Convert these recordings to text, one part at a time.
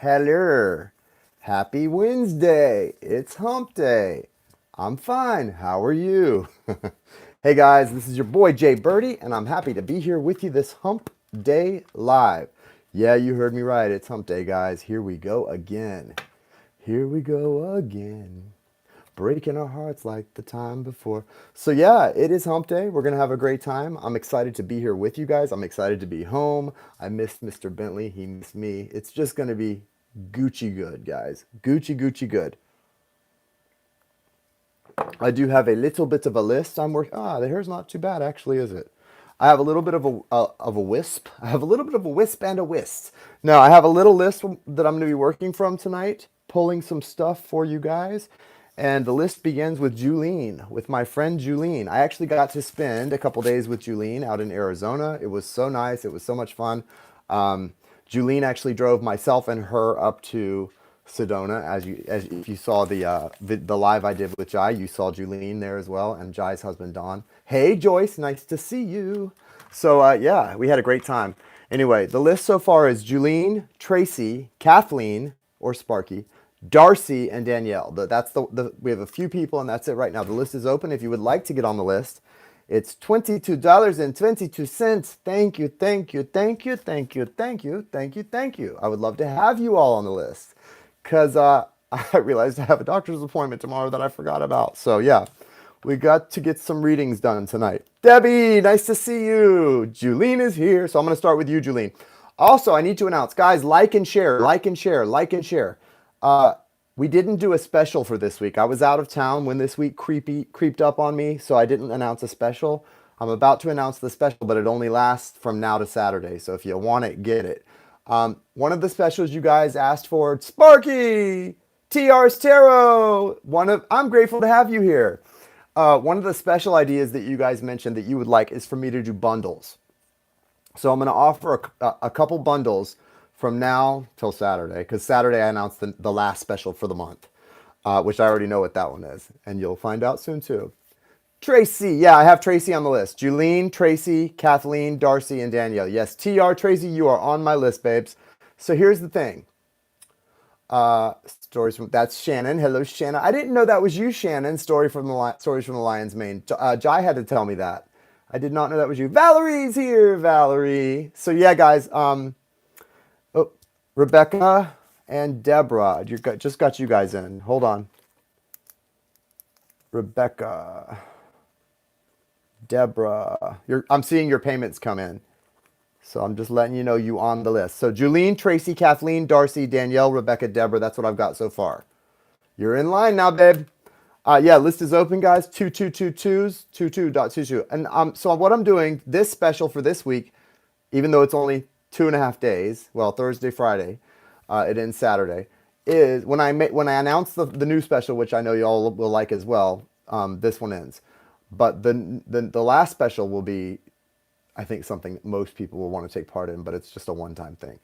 Hello. Happy Wednesday. It's hump day. I'm fine. How are you? Hey guys, this is your boy Jay Birdie, and I'm happy to be here with you this hump day live. Yeah, you heard me right. It's hump day, guys. Here we go again. Here we go again. Breaking our hearts like the time before. So yeah, it is hump day. We're gonna have a great time. I'm excited to be here with you guys. I'm excited to be home. I missed Mr. Bentley. He missed me. It's just gonna be Gucci good, guys. Gucci, Gucci good. I do have a little bit of a list I'm working. The hair's not too bad, actually, is it? I have a little bit of a wisp. I have a little bit of a wisp and a whisk. No, I have a little list that I'm going to be working from tonight, pulling some stuff for you guys. And the list begins with Julene, with my friend Julene. I actually got to spend a couple days with Julene out in Arizona. It was so nice. It was so much fun. Julene actually drove myself and her up to Sedona. As if you saw the live I did with Jai, you saw Julene there as well, and Jai's husband Don. Hey Joyce, nice to see you. So yeah, we had a great time. Anyway, the list so far is Julene, Tracy, Kathleen or Sparky, Darcy, and Danielle. That's we have a few people, and that's it right now. The list is open. If you would like to get on the list, it's $22.22. Thank you, thank you, thank you, thank you, thank you, thank you, thank you. I would love to have you all on the list because I realized I have a doctor's appointment tomorrow that I forgot about. So yeah, we got to get some readings done tonight. Debbie, nice to see you. Julene is here. So I'm going to start with you, Julene. Also, I need to announce, guys, like and share, like and share, like and share. We didn't do a special for this week. I was out of town when this week creeped up on me, so I didn't announce a special. I'm about to announce the special, but it only lasts from now to Saturday. So if you want it, get it. One of the specials you guys asked for, Sparky, TR's Tarot. I'm grateful to have you here. One of the special ideas that you guys mentioned that you would like is for me to do bundles. So I'm going to offer a couple bundles from now till Saturday, because Saturday I announced the last special for the month, which I already know what that one is, and you'll find out soon too. Tracy, yeah, I have Tracy on the list. Julene, Tracy, Kathleen, Darcy, and Danielle. Yes, TR, Tracy, you are on my list, babes. So here's the thing. That's Shannon. Hello, Shannon. I didn't know that was you, Shannon. Stories from the Lion's Mane. Jai had to tell me that. I did not know that was you. Valerie's here, Valerie. So yeah, guys. Rebecca and Deborah. Just got you guys in. Hold on. Rebecca. Deborah. I'm seeing your payments come in. So I'm just letting you know you on the list. So Julene, Tracy, Kathleen, Darcy, Danielle, Rebecca, Deborah. That's what I've got so far. You're in line now, babe. Yeah, list is open, guys. 2222s, 22.22. And so what I'm doing, this special for this week, even though it's only 2.5 days, well, Thursday, Friday, it ends Saturday, is when I announce the new special, which I know you all will like as well. This one ends, but the last special will be, I think, something most people will want to take part in, but it's just a one-time thing.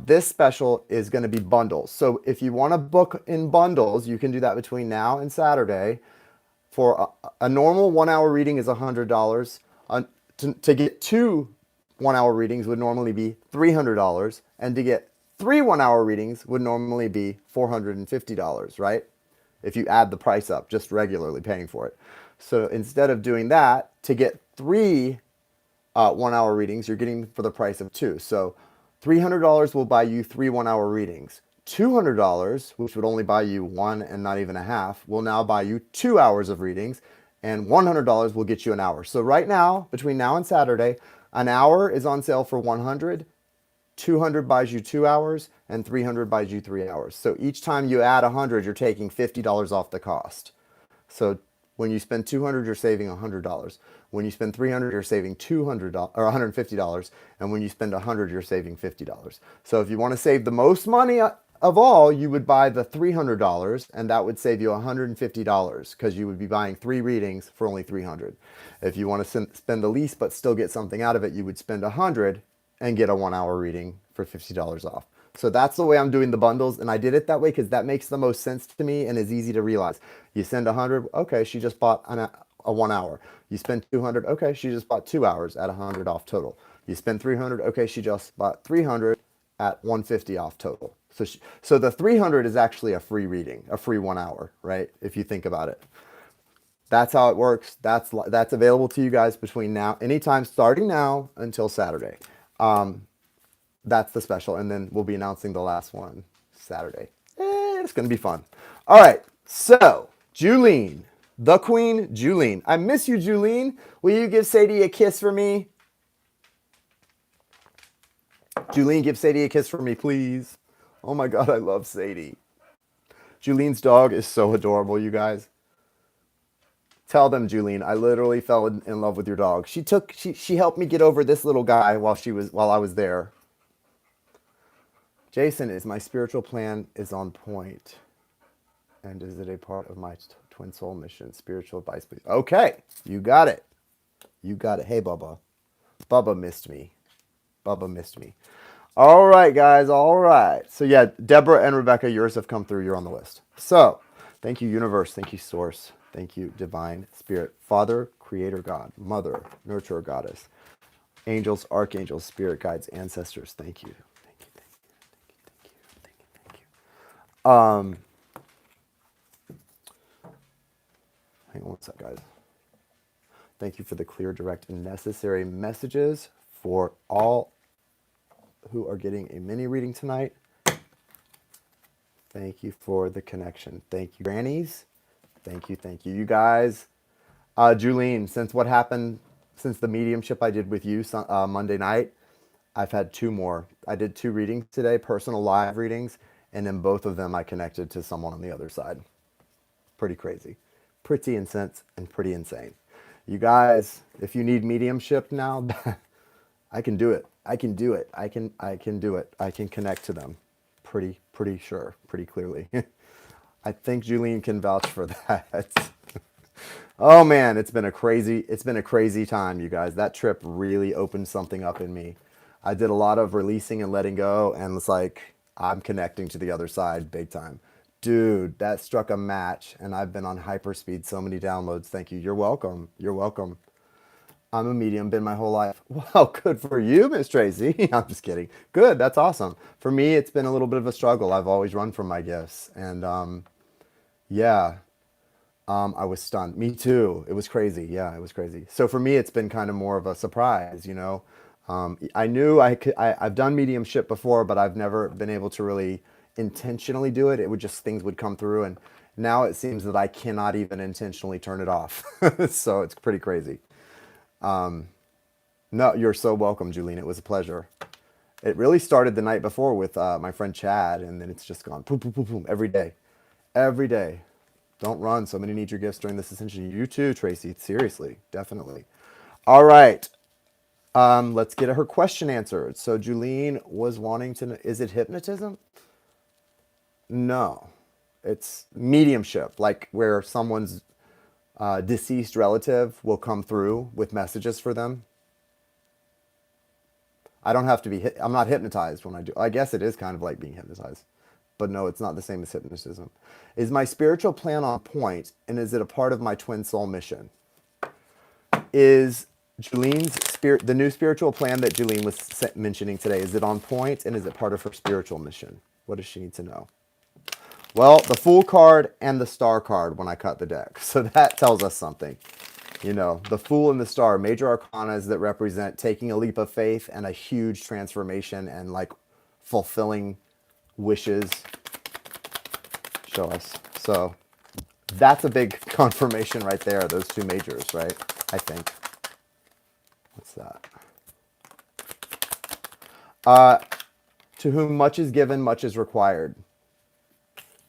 This special is going to be bundles. So if you want to book in bundles, you can do that between now and Saturday. For a normal 1 hour reading is $100. To get 2 1 hour readings would normally be $300, and to get 3 1 hour readings would normally be $450, right? If you add the price up, just regularly paying for it. So instead of doing that, to get 3 1 hour readings, you're getting for the price of 2. So $300 will buy you 3 1 hour readings. $200, which would only buy you 1 and not even a half, will now buy you 2 hours of readings, and $100 will get you an hour. So right now, between now and Saturday, an hour is on sale for $100, $200 buys you 2 hours, and $300 buys you 3 hours. So each time you add $100, you're taking $50 off the cost. So when you spend $200, you're saving $100. When you spend $300, you're saving $200 or $150, and when you spend $100, you're saving $50. So if you want to save the most money of all, you would buy the $300, and that would save you $150 because you would be buying 3 readings for only $300. If you want to spend the least but still get something out of it, you would spend $100 and get a 1 hour reading for $50 off. So that's the way I'm doing the bundles, and I did it that way because that makes the most sense to me and is easy to realize. You send $100, okay, she just bought a 1 hour. You spend $200, okay, she just bought 2 hours at $100 off total. You spend $300, okay, she just bought $300 at $150 off total. So the 300 is actually a free reading, a free 1 hour, right? If you think about it. That's how it works. That's available to you guys between now, anytime starting now until Saturday. That's the special. And then we'll be announcing the last one Saturday. It's going to be fun. All right. So, Julene, the queen, Julene. I miss you, Julene. Will you give Sadie a kiss for me? Julene, give Sadie a kiss for me, please. Oh my God, I love Sadie. Julene's dog is so adorable, you guys. Tell them, Julene, I literally fell in love with your dog. She helped me get over this little guy while I was there. Jason, is my spiritual plan is on point? And is it a part of my twin soul mission? Spiritual advice, please. Okay, you got it. You got it. Hey, Bubba. Bubba missed me. Bubba missed me. All right, guys. All right. So, yeah, Deborah and Rebecca, yours have come through. You're on the list. So, thank you, universe. Thank you, source. Thank you, divine spirit. Father, creator God. Mother, nurturer goddess. Angels, archangels, spirit guides, ancestors. Thank you. Thank you. Thank you. Thank you. Thank you. Thank you. Hang on one sec, guys. Thank you for the clear, direct, and necessary messages for all who are getting a mini reading tonight. Thank you for the connection. Thank you, grannies. Thank you, thank you. You guys, Julene, since the mediumship I did with you Monday night, I've had 2 more. I did 2 readings today, personal live readings, and in both of them I connected to someone on the other side. Pretty crazy. Pretty intense and pretty insane. You guys, if you need mediumship now, I can do it. I can do it. I can do it. I can connect to them. Pretty sure, pretty clearly. I think Julene can vouch for that. Oh man, it's been a crazy time, you guys. That trip really opened something up in me. I did a lot of releasing and letting go, and it's like I'm connecting to the other side big time. Dude, that struck a match, and I've been on hyperspeed, so many downloads. Thank you. You're welcome. You're welcome. I'm a medium, been my whole life. Well, good for you, Miss Tracy. I'm just kidding. Good, that's awesome. For me, it's been a little bit of a struggle. I've always run from my gifts, and yeah, I was stunned. Me too. It was crazy. Yeah, it was crazy. So for me, it's been kind of more of a surprise, you know. I knew I've done mediumship before, but I've never been able to really intentionally do it. It would just, things would come through, and now it seems that I cannot even intentionally turn it off. So it's pretty crazy. No, you're so welcome, Julene. It was a pleasure. It really started the night before with my friend Chad, and then it's just gone boom, boom, boom, boom, every day. Every day. Don't run. So many need your gifts during this ascension. You too, Tracy. Seriously. Definitely. All right. Let's get her question answered. So Julene was wanting to know, is it hypnotism? No. It's mediumship, like where someone's deceased relative will come through with messages for them. I don't have to be, I'm not hypnotized when I do. I guess it is kind of like being hypnotized. But no, it's not the same as hypnotism. Is my spiritual plan on point, and is it a part of my twin soul mission? Is Julene's spirit, the new spiritual plan that Julene was mentioning today, is it on point, and is it part of her spiritual mission? What does she need to know? Well, the Fool card and the Star card when I cut the deck. So that tells us something. You know, the Fool and the Star, major arcanas that represent taking a leap of faith and a huge transformation and like fulfilling wishes. Show us. So that's a big confirmation right there, those 2 majors, right? I think. What's that? To whom much is given, much is required.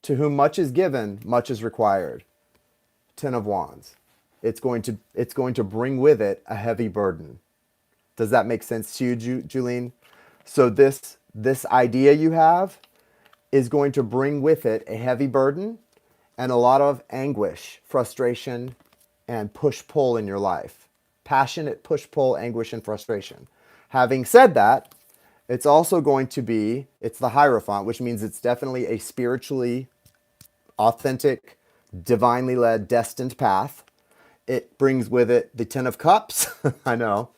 To whom much is given, much is required. 10 of Wands. It's going to bring with it a heavy burden. Does that make sense to you, Julene? So this idea you have is going to bring with it a heavy burden and a lot of anguish, frustration, and push-pull in your life. Passionate push-pull, anguish, and frustration. Having said that, it's also going to be, it's the Hierophant, which means it's definitely a spiritually authentic, divinely led, destined path. It brings with it the 10 of Cups, I know,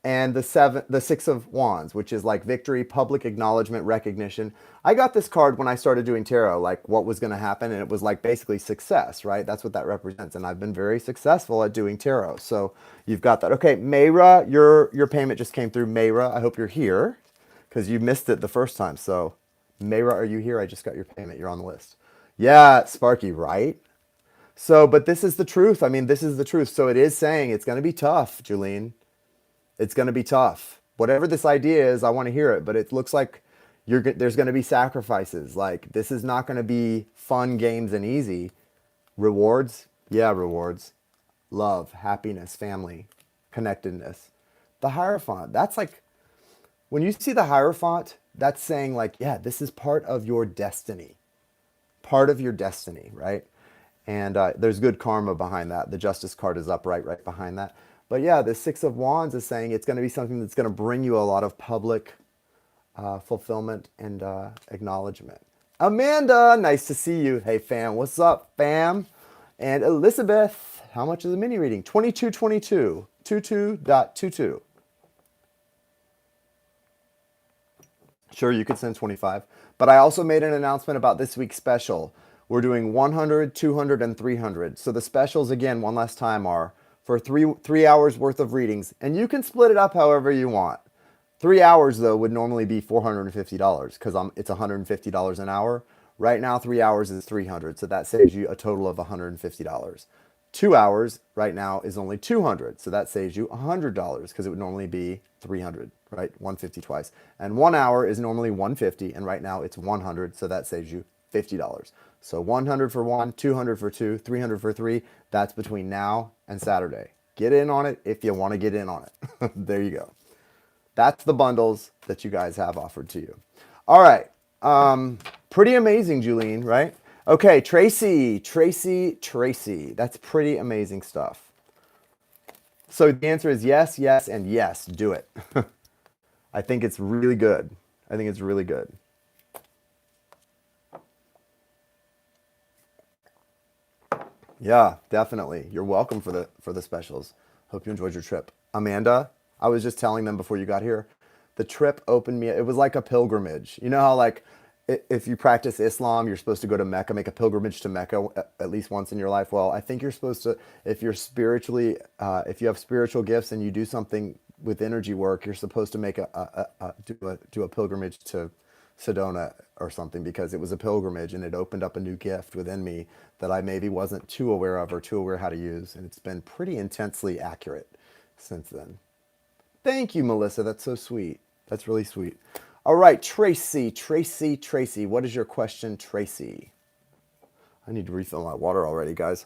and the Six of Wands, which is like victory, public acknowledgement, recognition. I got this card when I started doing tarot, like what was going to happen, and it was like basically success, right? That's what that represents, and I've been very successful at doing tarot. So you've got that. Okay, Mayra, your payment just came through. Mayra, I hope you're here because you missed it the first time. So Mayra, are you here? I just got your payment. You're on the list. Yeah, Sparky, right? So, but this is the truth. I mean, this is the truth. So it is saying it's going to be tough, Julene. It's going to be tough. Whatever this idea is, I want to hear it. But it looks like there's going to be sacrifices. Like this is not going to be fun games and easy. Rewards? Yeah, rewards. Love, happiness, family, connectedness. The Hierophant. That's like, when you see the Hierophant, that's saying like, yeah, this is part of your destiny. Part of your destiny, right? And there's good karma behind that. The Justice card is upright right behind that. But yeah, the Six of Wands is saying it's going to be something that's going to bring you a lot of public fulfillment and acknowledgement. Amanda, nice to see you. Hey, fam. What's up, fam? And Elizabeth, how much is the mini reading? 2222. 22.22. Sure, you could send 25. But I also made an announcement about this week's special. We're doing 100, 200, and 300. So the specials, again, one last time, are for three hours worth of readings. And you can split it up however you want. 3 hours, though, would normally be $450 because it's $150 an hour. Right now, 3 hours is $300. So that saves you a total of $150. 2 hours right now is only $200. So that saves you $100 because it would normally be $300, right? 150 twice. And 1 hour is normally 150, and right now it's 100. So that saves you $50. So 100 for one, 200 for two, 300 for three. That's between now and Saturday. Get in on it if you want to get in on it. There you go. That's the bundles that you guys have offered to you. All right. Pretty amazing, Julene, right? Okay, Tracy. That's pretty amazing stuff. So the answer is yes, yes, and yes. Do it. I think it's really good. I think it's really good. Yeah, definitely. You're welcome for the specials. Hope you enjoyed your trip. Amanda, I was just telling them before you got here, the trip opened me. It was like a pilgrimage. You know how like if you practice Islam, you're supposed to go to Mecca, make a pilgrimage to Mecca at least once in your life. Well, I think you're supposed to, if you're spiritually, if you have spiritual gifts and you do something with energy work, you're supposed to make do a pilgrimage to Sedona or something, because it was a pilgrimage and it opened up a new gift within me that I maybe wasn't too aware of or too aware how to use. And it's been pretty intensely accurate since then. Thank you, Melissa. That's so sweet. That's really sweet. All right, Tracy. What is your question, Tracy? I need to refill my water already, guys.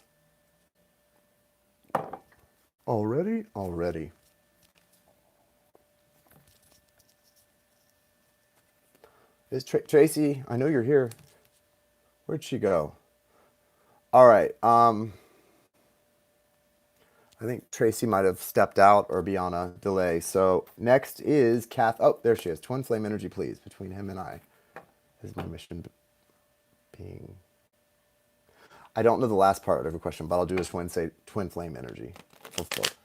Already? Is Tracy, I know you're here. Where'd she go? All right. I think Tracy might have stepped out or be on a delay. So next is Kath. Oh, there she is. Twin flame energy, please, between him and I. Is my mission being... I don't know the last part of your question, but I'll do is twin flame energy. Fulfilled.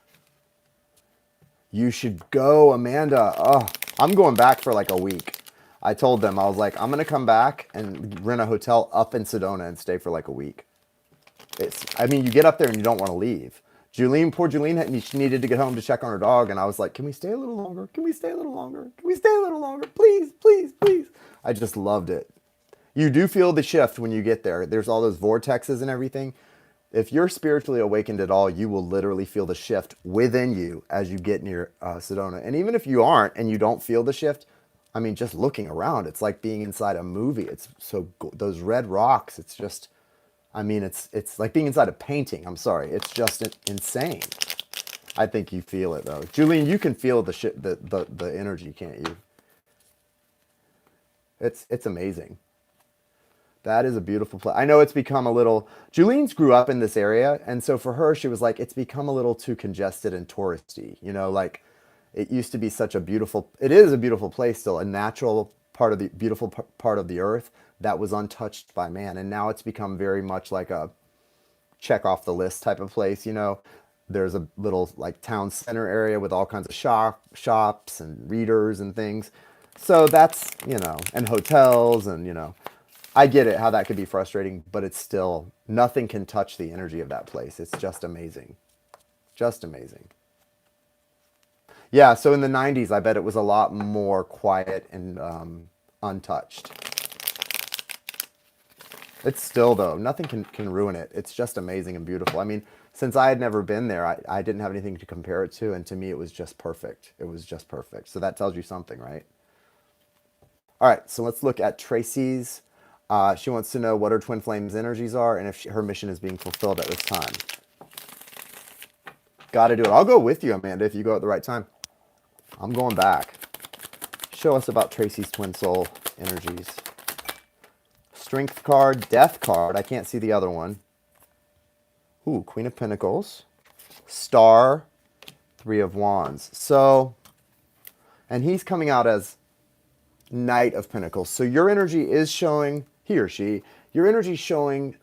You should go, Amanda. Oh, I'm going back for like a week. I told them, I was like, I'm going to come back and rent a hotel up in Sedona and stay for like a week. I mean, you get up there and you don't want to leave. Poor Julene, she needed to get home to check on her dog. And I was like, can we stay a little longer? Please. I just loved it. You do feel the shift when you get there. There's all those vortexes and everything. If you're spiritually awakened at all, you will literally feel the shift within you as you get near Sedona. And even if you aren't and you don't feel the shift, I mean, just looking around, it's like being inside a movie. It's so those red rocks. It's just, I mean, it's like being inside a painting. I'm sorry. It's just insane. I think you feel it though. Julene, you can feel the energy, can't you? It's amazing. That is a beautiful place. I know it's become a little, Julene's grew up in this area. And so for her, she was like, it's become a little too congested and touristy, you know, like it used to be such a beautiful, it is a beautiful place still, a natural part of the beautiful part of the earth that was untouched by man. And now it's become very much like a check off the list type of place, you know. There's a little like town center area with all kinds of shops and readers and things. So that's, and hotels and, I get it how that could be frustrating, but it's still, nothing can touch the energy of that place. It's just amazing. Just amazing. Yeah, so in the 90s, I bet it was a lot more quiet and untouched. It's still, though, nothing can ruin it. It's just amazing and beautiful. I mean, since I had never been there, I didn't have anything to compare it to, and to me, it was just perfect. It was just perfect. So that tells you something, right? All right, so let's look at Tracy's. She wants to know what her twin flames energies are and if her mission is being fulfilled at this time. Got to do it. I'll go with you, Amanda, if you go at the right time. I'm going back. Show us about Tracy's twin soul energies. Strength card, death card. I can't see the other one. Ooh, Queen of Pentacles. Star, Three of Wands. So, and he's coming out as Knight of Pentacles. So your energy is showing, he or she, your energy is showing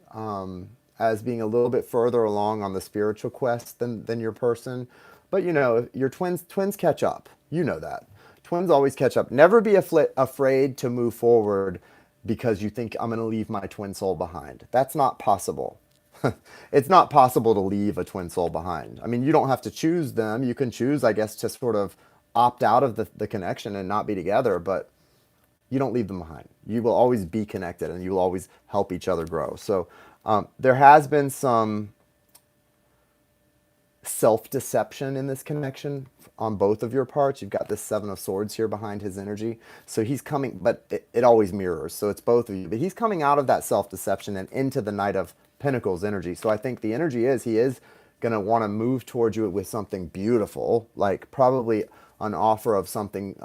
as being a little bit further along on the spiritual quest than your person. But your twins catch up. You know that. Twins always catch up. Never be afraid to move forward because you think I'm going to leave my twin soul behind. That's not possible. It's not possible to leave a twin soul behind. I mean, you don't have to choose them. You can choose, I guess, to sort of opt out of the connection and not be together, but you don't leave them behind. You will always be connected and you will always help each other grow. So there has been some self-deception in this connection on both of your parts. You've got this Seven of Swords here behind his energy. So he's coming, but it always mirrors. So it's both of you. But he's coming out of that self-deception and into the Knight of Pentacles energy. So I think the energy is he is going to want to move towards you with something beautiful, like probably an offer of something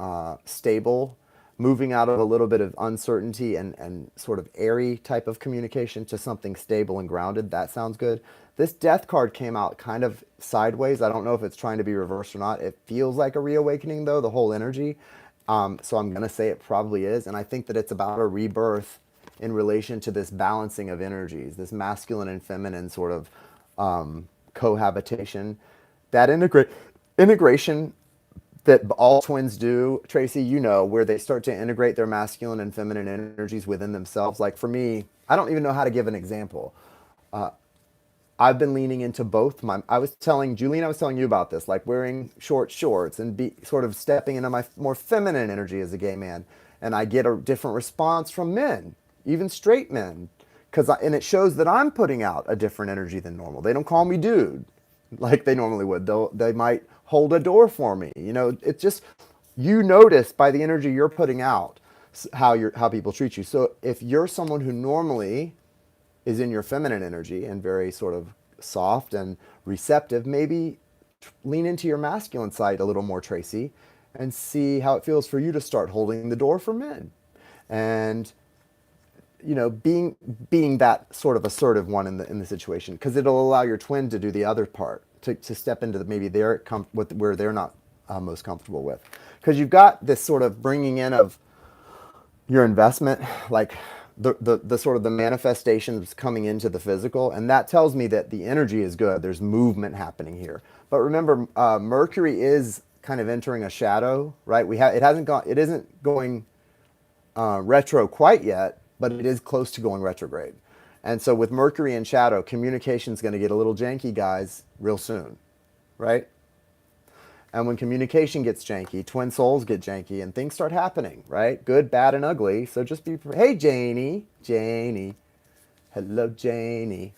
stable, moving out of a little bit of uncertainty and sort of airy type of communication to something stable and grounded. That sounds good. This death card came out kind of sideways. I don't know if it's trying to be reversed or not. It feels like a reawakening, though, the whole energy. So I'm going to say it probably is. And I think that it's about a rebirth in relation to this balancing of energies, this masculine and feminine sort of cohabitation. That integration that all twins do, Tracy, where they start to integrate their masculine and feminine energies within themselves. Like for me, I don't even know how to give an example. I've been leaning into both. I was telling you about this, like wearing short shorts and sort of stepping into my more feminine energy as a gay man. And I get a different response from men, even straight men. And it shows that I'm putting out a different energy than normal. They don't call me dude like they normally would. They might hold a door for me. It's just, you notice by the energy you're putting out how people treat you. So if you're someone who normally is in your feminine energy and very sort of soft and receptive, maybe lean into your masculine side a little more, Tracy, and see how it feels for you to start holding the door for men. And being that sort of assertive one in the situation, because it'll allow your twin to do the other part, to step into maybe where they're not most comfortable with. Because you've got this sort of bringing in of your investment, like the sort of the manifestations coming into the physical, and that tells me that the energy is good. There's movement happening here. But remember, Mercury is kind of entering a shadow, right? It isn't going retro quite yet, but it is close to going retrograde. And so with Mercury in shadow, communication is going to get a little janky, guys, real soon, right? And when communication gets janky, twin souls get janky, and things start happening, right? Good, bad, and ugly. So just hey, Janie. Hello, Janie.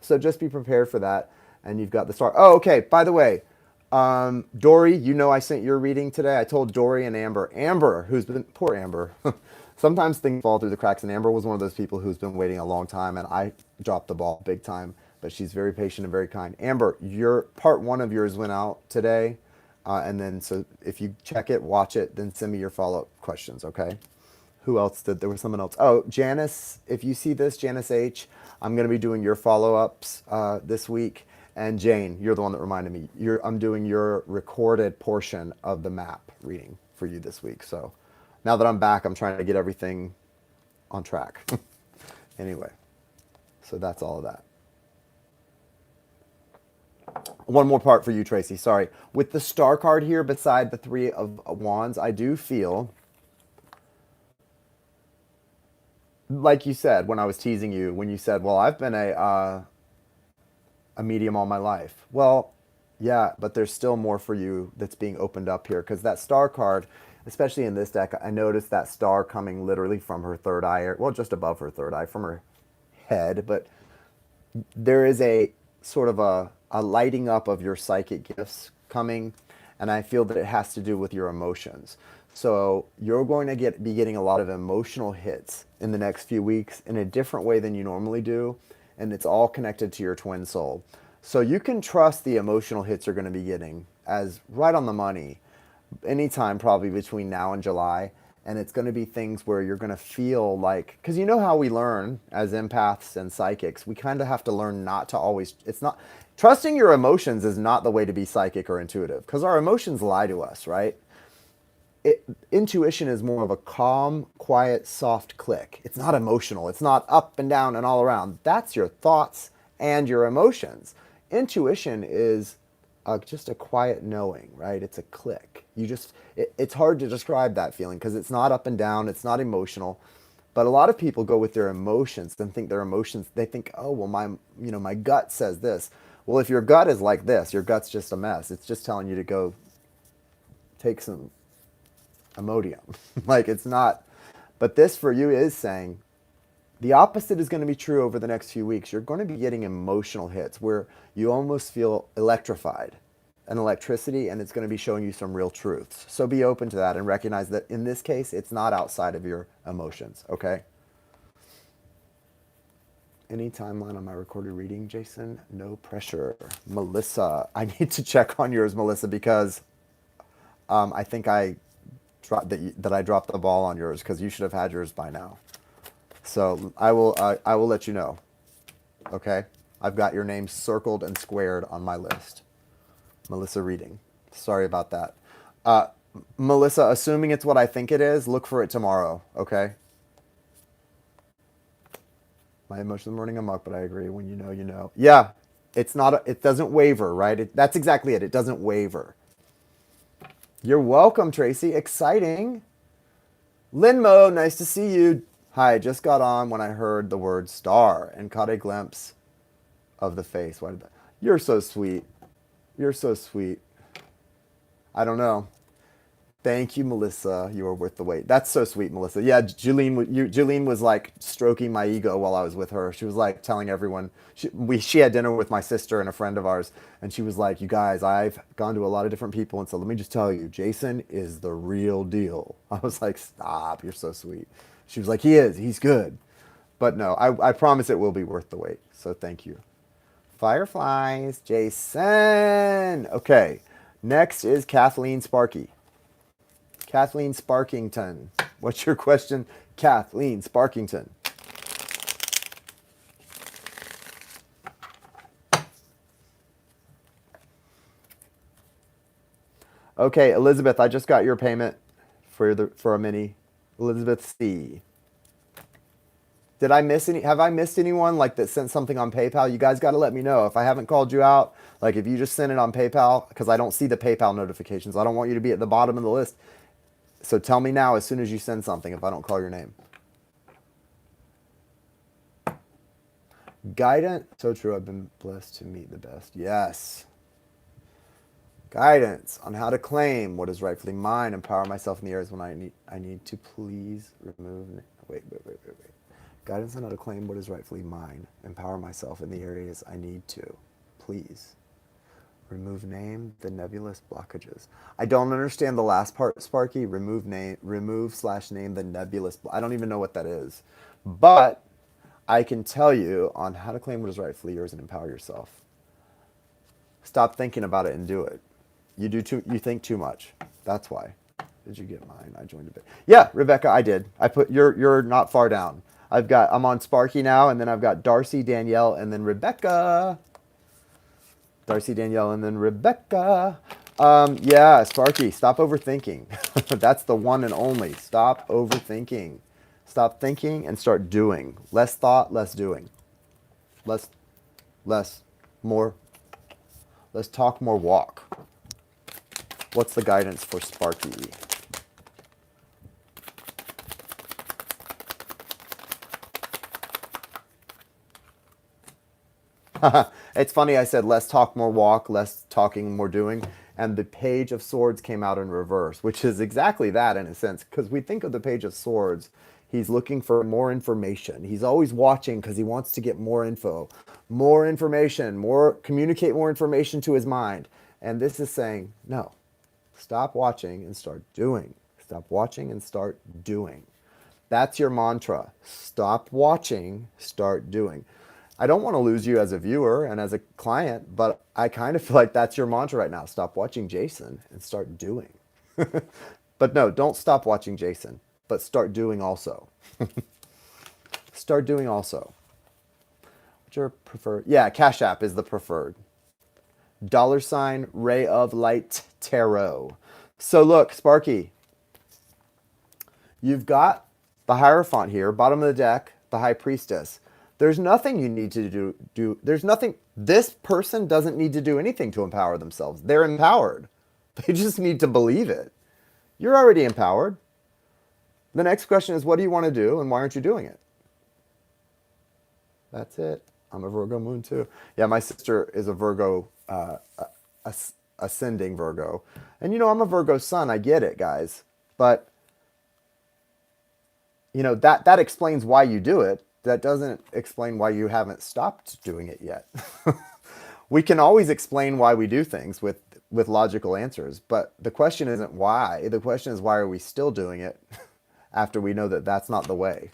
So just be prepared for that. And you've got the star. Oh, okay. By the way, Dory, I sent your reading today. I told Dory and Amber, poor Amber. Sometimes things fall through the cracks, and Amber was one of those people who's been waiting a long time, and I dropped the ball big time, but she's very patient and very kind. Amber, part one of yours went out today, and then so if you check it, watch it, then send me your follow-up questions, okay? Who else there was someone else. Oh, Janice, if you see this, Janice H., I'm going to be doing your follow-ups this week. And Jane, you're the one that reminded me. I'm doing your recorded portion of the map reading for you this week. So now that I'm back, I'm trying to get everything on track. Anyway, so that's all of that. One more part for you, Tracy. Sorry. With the star card here beside the Three of Wands, I do feel, like you said when I was teasing you, when you said, well, I've been a medium all my life. Well, yeah, but there's still more for you that's being opened up here, because that star card, especially in this deck, I noticed that star coming literally from her third eye, or, well, just above her third eye, from her head. But there is a sort of a lighting up of your psychic gifts coming, and I feel that it has to do with your emotions. So you're going to be getting a lot of emotional hits in the next few weeks in a different way than you normally do, and it's all connected to your twin soul. So you can trust the emotional hits you're going to be getting as right on the money anytime probably between now and July. And it's going to be things where you're going to feel like, because you know how we learn as empaths and psychics, we kind of have to learn not to always, it's not, trusting your emotions is not the way to be psychic or intuitive, because our emotions lie to us, right? Intuition is more of a calm, quiet, soft click. It's not emotional. It's not up and down and all around. That's your thoughts and your emotions. Intuition is just a quiet knowing, right? It's a click. It's hard to describe that feeling because it's not up and down. It's not emotional. But a lot of people go with their emotions and think their emotions, they think, oh, well, my gut says this. Well, if your gut is like this, your gut's just a mess. It's just telling you to go take some Imodium. Like, it's not. But this for you is saying the opposite is going to be true over the next few weeks. You're going to be getting emotional hits where you almost feel electrified, an electricity, and it's going to be showing you some real truths. So be open to that and recognize that in this case, it's not outside of your emotions, okay? Any timeline on my recorded reading, Jason? No pressure. Melissa, I need to check on yours, Melissa, because I think I dropped the ball on yours, because you should have had yours by now. So I will let you know. Okay, I've got your name circled and squared on my list. Melissa reading. Sorry about that. Melissa, assuming it's what I think it is, look for it tomorrow. Okay. My emotions running amok, but I agree. When you know, you know. Yeah, it's not. It doesn't waver, right? That's exactly it. It doesn't waver. You're welcome, Tracy. Exciting. Linmo, nice to see you. Hi, just got on when I heard the word star and caught a glimpse of the face. Why did that? You're so sweet. You're so sweet. I don't know. Thank you, Melissa. You are worth the wait. That's so sweet, Melissa. Yeah, Julene was like stroking my ego while I was with her. She was like telling everyone. She had dinner with my sister and a friend of ours, and she was like, "You guys, I've gone to a lot of different people, and so let me just tell you, Jason is the real deal." I was like, "Stop! You're so sweet." She was like, "He is. He's good." But no, I promise it will be worth the wait. So thank you. Fireflies, Jason. Okay, next is Kathleen Sparky. Kathleen Sparkington. What's your question, Kathleen Sparkington? Okay, Elizabeth, I just got your payment for a mini. Elizabeth C. Did I miss any? Have I missed anyone like that sent something on PayPal? You guys got to let me know if I haven't called you out. Like if you just sent it on PayPal, because I don't see the PayPal notifications. I don't want you to be at the bottom of the list. So tell me now as soon as you send something if I don't call your name. Guidance. So true. I've been blessed to meet the best. Yes. Guidance on how to claim what is rightfully mine. Empower myself in the areas when I need to please remove. Wait. Guidance on how to claim what is rightfully mine. Empower myself in the areas I need to please. Remove name the nebulous blockages. I don't understand the last part, Sparky. Remove /name the nebulous. I don't even know what that is. But I can tell you on how to claim what is rightfully yours and empower yourself. Stop thinking about it and do it. You think too much. That's why. Did you get mine? I joined a bit. Yeah, Rebecca, I did. I put you're not far down. I'm on Sparky now, and then I've got Darcy, Danielle, and then Rebecca. Darcy, Danielle, and then Rebecca. Yeah, Sparky, stop overthinking. That's the one and only. Stop overthinking. Stop thinking and start doing. Less thought, less doing. Less, more. Let's talk more walk. What's the guidance for Sparky? It's funny, I said less talk, more walk, less talking, more doing. And the Page of Swords came out in reverse, which is exactly that in a sense. Because we think of the Page of Swords, he's looking for more information. He's always watching because he wants to get more information, communicate more information to his mind. And this is saying, no, stop watching and start doing. Stop watching and start doing. That's your mantra. Stop watching, start doing. I don't want to lose you as a viewer and as a client, but I kind of feel like that's your mantra right now. Stop watching Jason and start doing. But no, don't stop watching Jason, but start doing also. Start doing also. What's your preferred? Yeah, Cash App is the preferred. $ RayofLightTarot. So look, Sparky, you've got the Hierophant here, bottom of the deck, the High Priestess. There's nothing you need to do. There's nothing. This person doesn't need to do anything to empower themselves. They're empowered. They just need to believe it. You're already empowered. The next question is, what do you want to do and why aren't you doing it? That's it. I'm a Virgo moon too. Yeah, my sister is a Virgo, ascending Virgo. And you know, I'm a Virgo sun. I get it, guys. But, you know, that explains why you do it. That doesn't explain why you haven't stopped doing it yet. We can always explain why we do things with logical answers, but the question isn't why. The question is, why are we still doing it after we know that that's not the way,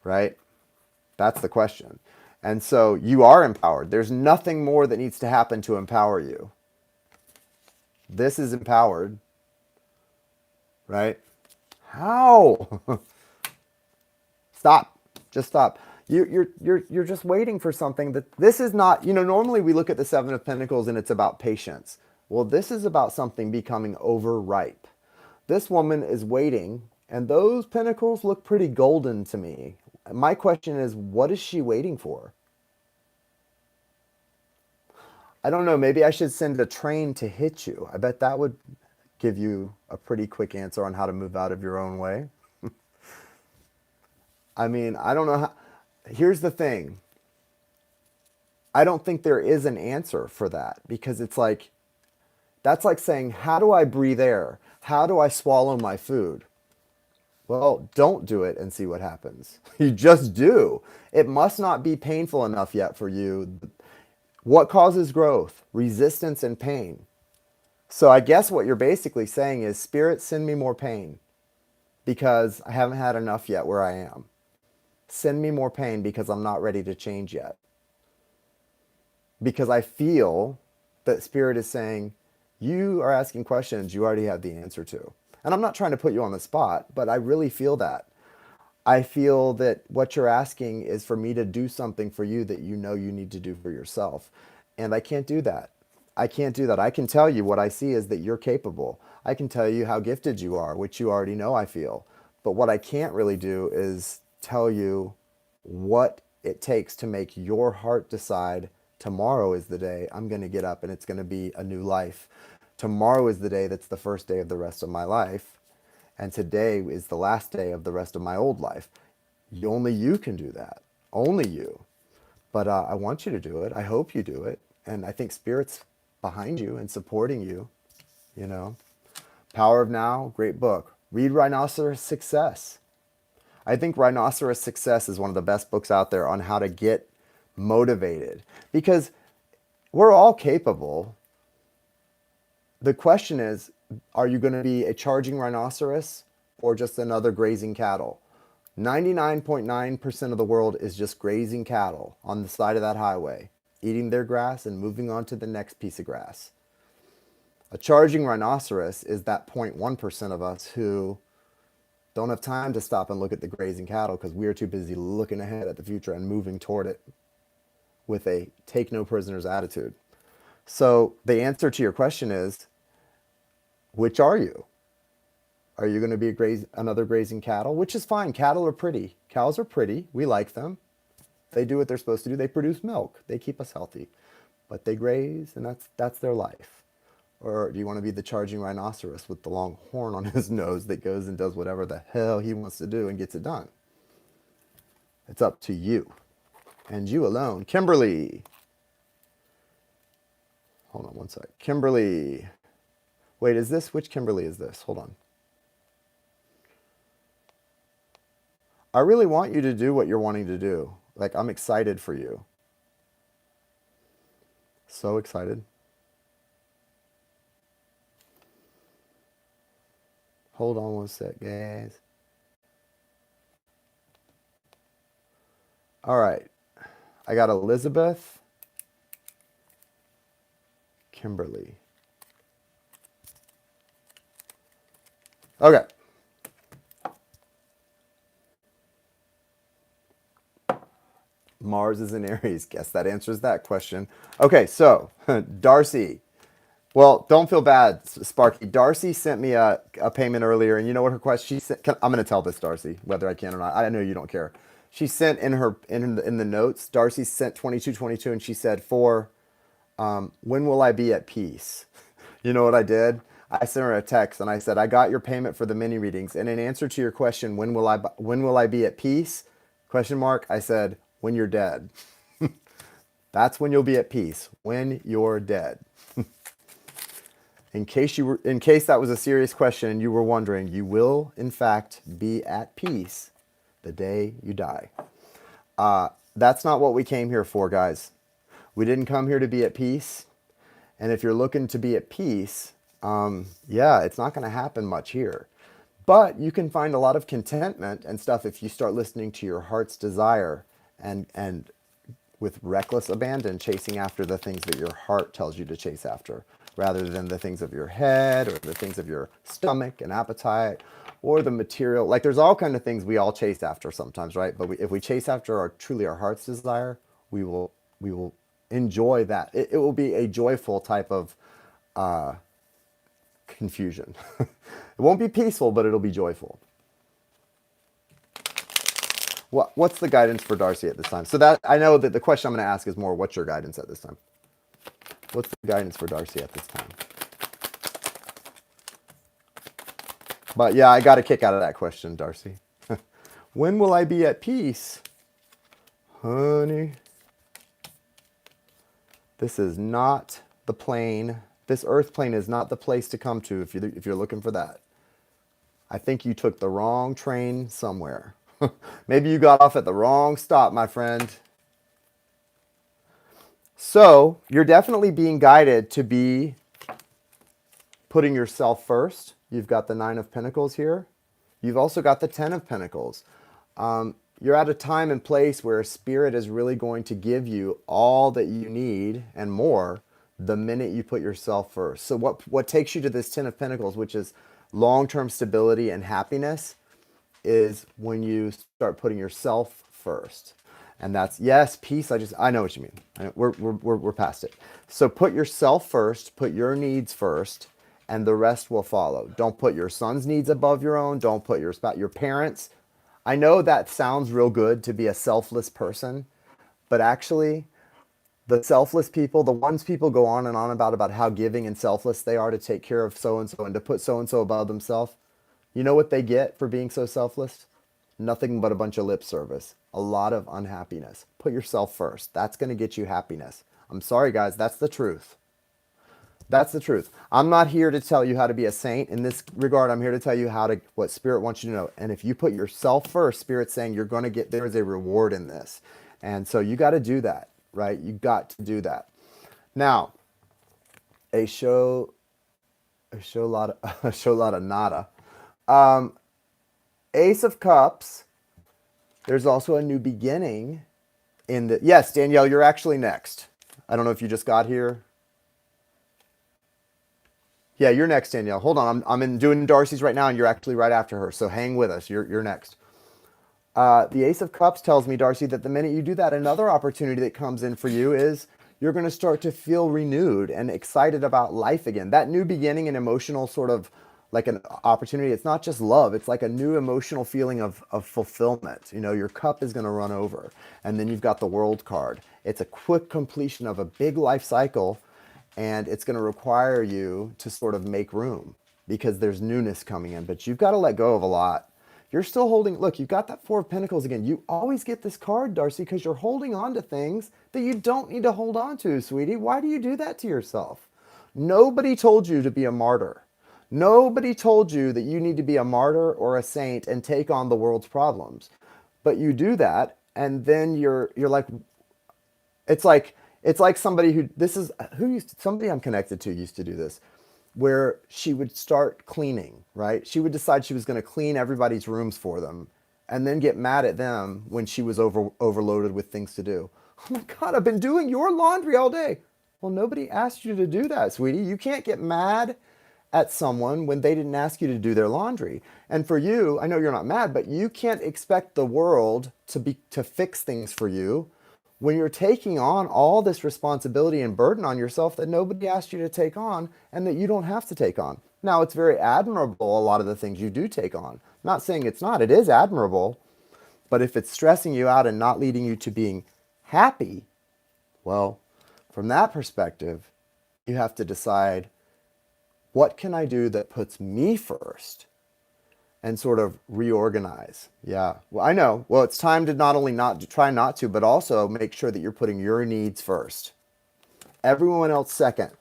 right? That's the question. And so you are empowered. There's nothing more that needs to happen to empower you. This is empowered, right? How? Stop. Just stop. You're just waiting for something that this is not, you know, normally we look at the Seven of Pentacles and it's about patience. Well, this is about something becoming overripe. This woman is waiting and those pentacles look pretty golden to me. My question is, what is she waiting for? I don't know. Maybe I should send a train to hit you. I bet that would give you a pretty quick answer on how to move out of your own way. I mean, I don't know how. Here's the thing. I don't think there is an answer for that because it's like, that's like saying, how do I breathe air? How do I swallow my food? Well, don't do it and see what happens. You just do. It must not be painful enough yet for you. What causes growth? Resistance and pain. So I guess what you're basically saying is, Spirit, send me more pain because I haven't had enough yet where I am. Send me more pain because I'm not ready to change yet. Because I feel that Spirit is saying, you are asking questions you already have the answer to. And I'm not trying to put you on the spot, but I really feel that. I feel that what you're asking is for me to do something for you that you know you need to do for yourself. And I can't do that. I can't do that. I can tell you what I see is that you're capable. I can tell you how gifted you are, which you already know I feel. But what I can't really do is tell you what it takes to make your heart decide tomorrow is the day I'm going to get up and it's going to be a new life. Tomorrow is the day that's the first day of the rest of my life. And today is the last day of the rest of my old life. Only you can do that. Only you. But I want you to do it. I hope you do it. And I think Spirit's behind you and supporting you. You know, Power of Now, great book. Read Rhinoceros Success. I think Rhinoceros Success is one of the best books out there on how to get motivated. Because we're all capable. The question is, are you going to be a charging rhinoceros or just another grazing cattle? 99.9% of the world is just grazing cattle on the side of that highway, eating their grass and moving on to the next piece of grass. A charging rhinoceros is that 0.1% of us who don't have time to stop and look at the grazing cattle because we are too busy looking ahead at the future and moving toward it with a take no prisoners attitude. So the answer to your question is, which are you? Are you going to be another grazing cattle? Which is fine. Cattle are pretty. Cows are pretty. We like them. They do what they're supposed to do. They produce milk. They keep us healthy. but they graze, and that's their life. Or do you want to be the charging rhinoceros with the long horn on his nose that goes and does whatever the hell he wants to do and gets it done? It's up to you, and you alone. Kimberly. Hold on one sec. Kimberly. Wait, is this, which Kimberly is this? Hold on. I really want you to do what you're wanting to do. Like, I'm excited for you. So excited. Hold on one sec, guys. All right. I got Elizabeth. Kimberly. Okay. Mars is in Aries. Guess that answers that question. Okay, so Darcy. Well, don't feel bad, Sparky. Darcy sent me a payment earlier, and you know what her question? She sent. I'm going to tell this, Darcy, whether I can or not. I know you don't care. She sent in the notes. Darcy sent 2222, and she said, when will I be at peace? You know what I did? I sent her a text and I said, I got your payment for the mini readings. And in answer to your question, when will I be at peace? Question mark. I said, when you're dead. That's when you'll be at peace. When you're dead. In case that was a serious question and you were wondering, you will in fact be at peace the day you die. That's not what we came here for, guys. We didn't come here to be at peace. And if you're looking to be at peace, yeah, it's not going to happen much here. But you can find a lot of contentment and stuff if you start listening to your heart's desire and with reckless abandon, chasing after the things that your heart tells you to chase after, rather than the things of your head or the things of your stomach and appetite or the material. Like, there's all kind of things we all chase after sometimes, right? But if we chase after truly our heart's desire, we will enjoy that. It will be a joyful type of confusion. It won't be peaceful, but it'll be joyful. What's the guidance for Darcy at this time? So that I know that the question I'm going to ask is more, what's your guidance at this time? What's the guidance for Darcy at this time? But yeah, I got a kick out of that question, Darcy. When will I be at peace? Honey. This is not the plane. This earth plane is not the place to come to if you're looking for that. I think you took the wrong train somewhere. Maybe you got off at the wrong stop, my friend. So you're definitely being guided to be putting yourself first. You've got the 9 of Pentacles here. You've also got the 10 of Pentacles. You're at a time and place where Spirit is really going to give you all that you need and more the minute you put yourself first. So what takes you to this 10 of Pentacles, which is long-term stability and happiness, is when you start putting yourself first. And that's, yes, peace. I know what you mean. We're past it. So put yourself first, put your needs first, and the rest will follow. Don't put your son's needs above your own. Don't put your parents. I know that sounds real good to be a selfless person, but actually the selfless people, the ones people go on and on about how giving and selfless they are to take care of so-and-so and to put so-and-so above themselves, you know what they get for being so selfless? Nothing but a bunch of lip service. A lot of unhappiness. Put yourself first. That's going to get you happiness. I'm sorry, guys. That's the truth. That's the truth. I'm not here to tell you how to be a saint. In this regard, I'm here to tell you what Spirit wants you to know. And if you put yourself first, Spirit's saying you're going to get, there is a reward in this. And so you got to do that, right? You got to do that. Now, a show lot of nada. Ace of Cups. There's also a new beginning in the... Yes, Danielle, you're actually next. I don't know if you just got here. Yeah, you're next, Danielle. Hold on. I'm doing Darcy's right now, and you're actually right after her. So hang with us. You're next. The Ace of Cups tells me, Darcy, that the minute you do that, another opportunity that comes in for you is you're going to start to feel renewed and excited about life again. That new beginning and emotional sort of like an opportunity. It's not just love. It's like a new emotional feeling of fulfillment. You know, your cup is going to run over. And then you've got the World card. It's a quick completion of a big life cycle, and it's going to require you to sort of make room because there's newness coming in. But you've got to let go of a lot. You're still holding, look, you've got that Four of Pentacles again. You always get this card, Darcy, because you're holding on to things that you don't need to hold on to, sweetie. Why do you do that to yourself? Nobody told you to be a martyr. Nobody told you that you need to be a martyr or a saint and take on the world's problems. But you do that, and then you're like, it's like somebody somebody I'm connected to used to do this, where she would start cleaning, right? She would decide she was going to clean everybody's rooms for them and then get mad at them when she was overloaded with things to do. Oh my God, I've been doing your laundry all day. Well, nobody asked you to do that, sweetie. You can't get mad at someone when they didn't ask you to do their laundry. And for you, I know you're not mad, but you can't expect the world to fix things for you when you're taking on all this responsibility and burden on yourself that nobody asked you to take on and that you don't have to take on. Now, it's very admirable, a lot of the things you do take on. Not saying it's not, it is admirable, but if it's stressing you out and not leading you to being happy, well, from that perspective, you have to decide, what can I do that puts me first? And sort of reorganize. Yeah, well, I know. Well, it's time to not only try not to, but also make sure that you're putting your needs first. Everyone else second.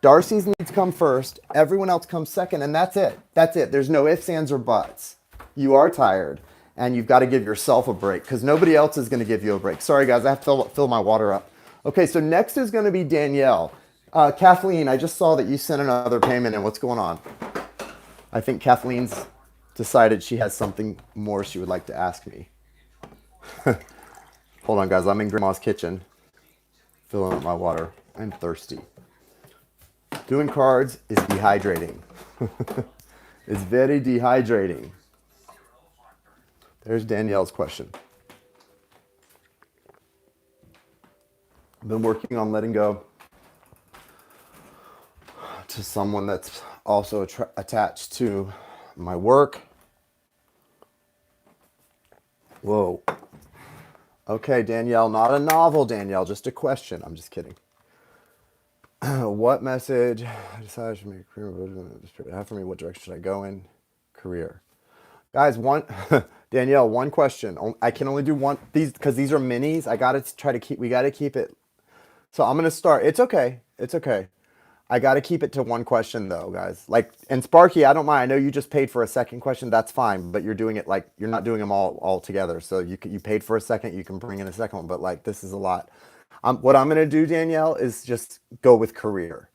Darcy's needs come first. Everyone else comes second, and that's it. That's it. There's no ifs, ands, or buts. You are tired, and you've got to give yourself a break because nobody else is going to give you a break. Sorry, guys. I have to fill my water up. Okay, so next is going to be Danielle. Kathleen, I just saw that you sent another payment in. What's going on? I think Kathleen's decided she has something more she would like to ask me. Hold on, guys. I'm in Grandma's kitchen, filling up my water. I'm thirsty. Doing cards is dehydrating. It's very dehydrating. There's Danielle's question. I've been working on letting go to someone that's also attached to my work. Whoa. Okay, Danielle, not a novel, Danielle, just a question. I'm just kidding. What message I decided I should make a career have for me? What direction should I go in? Career. Guys, Danielle, one question. I can only do one, because these are minis. We got to keep it. So I'm going to start. It's okay. It's okay. I got to keep it to one question though, guys. Like, and Sparky, I don't mind. I know you just paid for a second question. That's fine. But you're doing it like, you're not doing them all together. So you paid for a second, you can bring in a second one. But like, this is a lot. What I'm going to do, Danielle, is just go with career.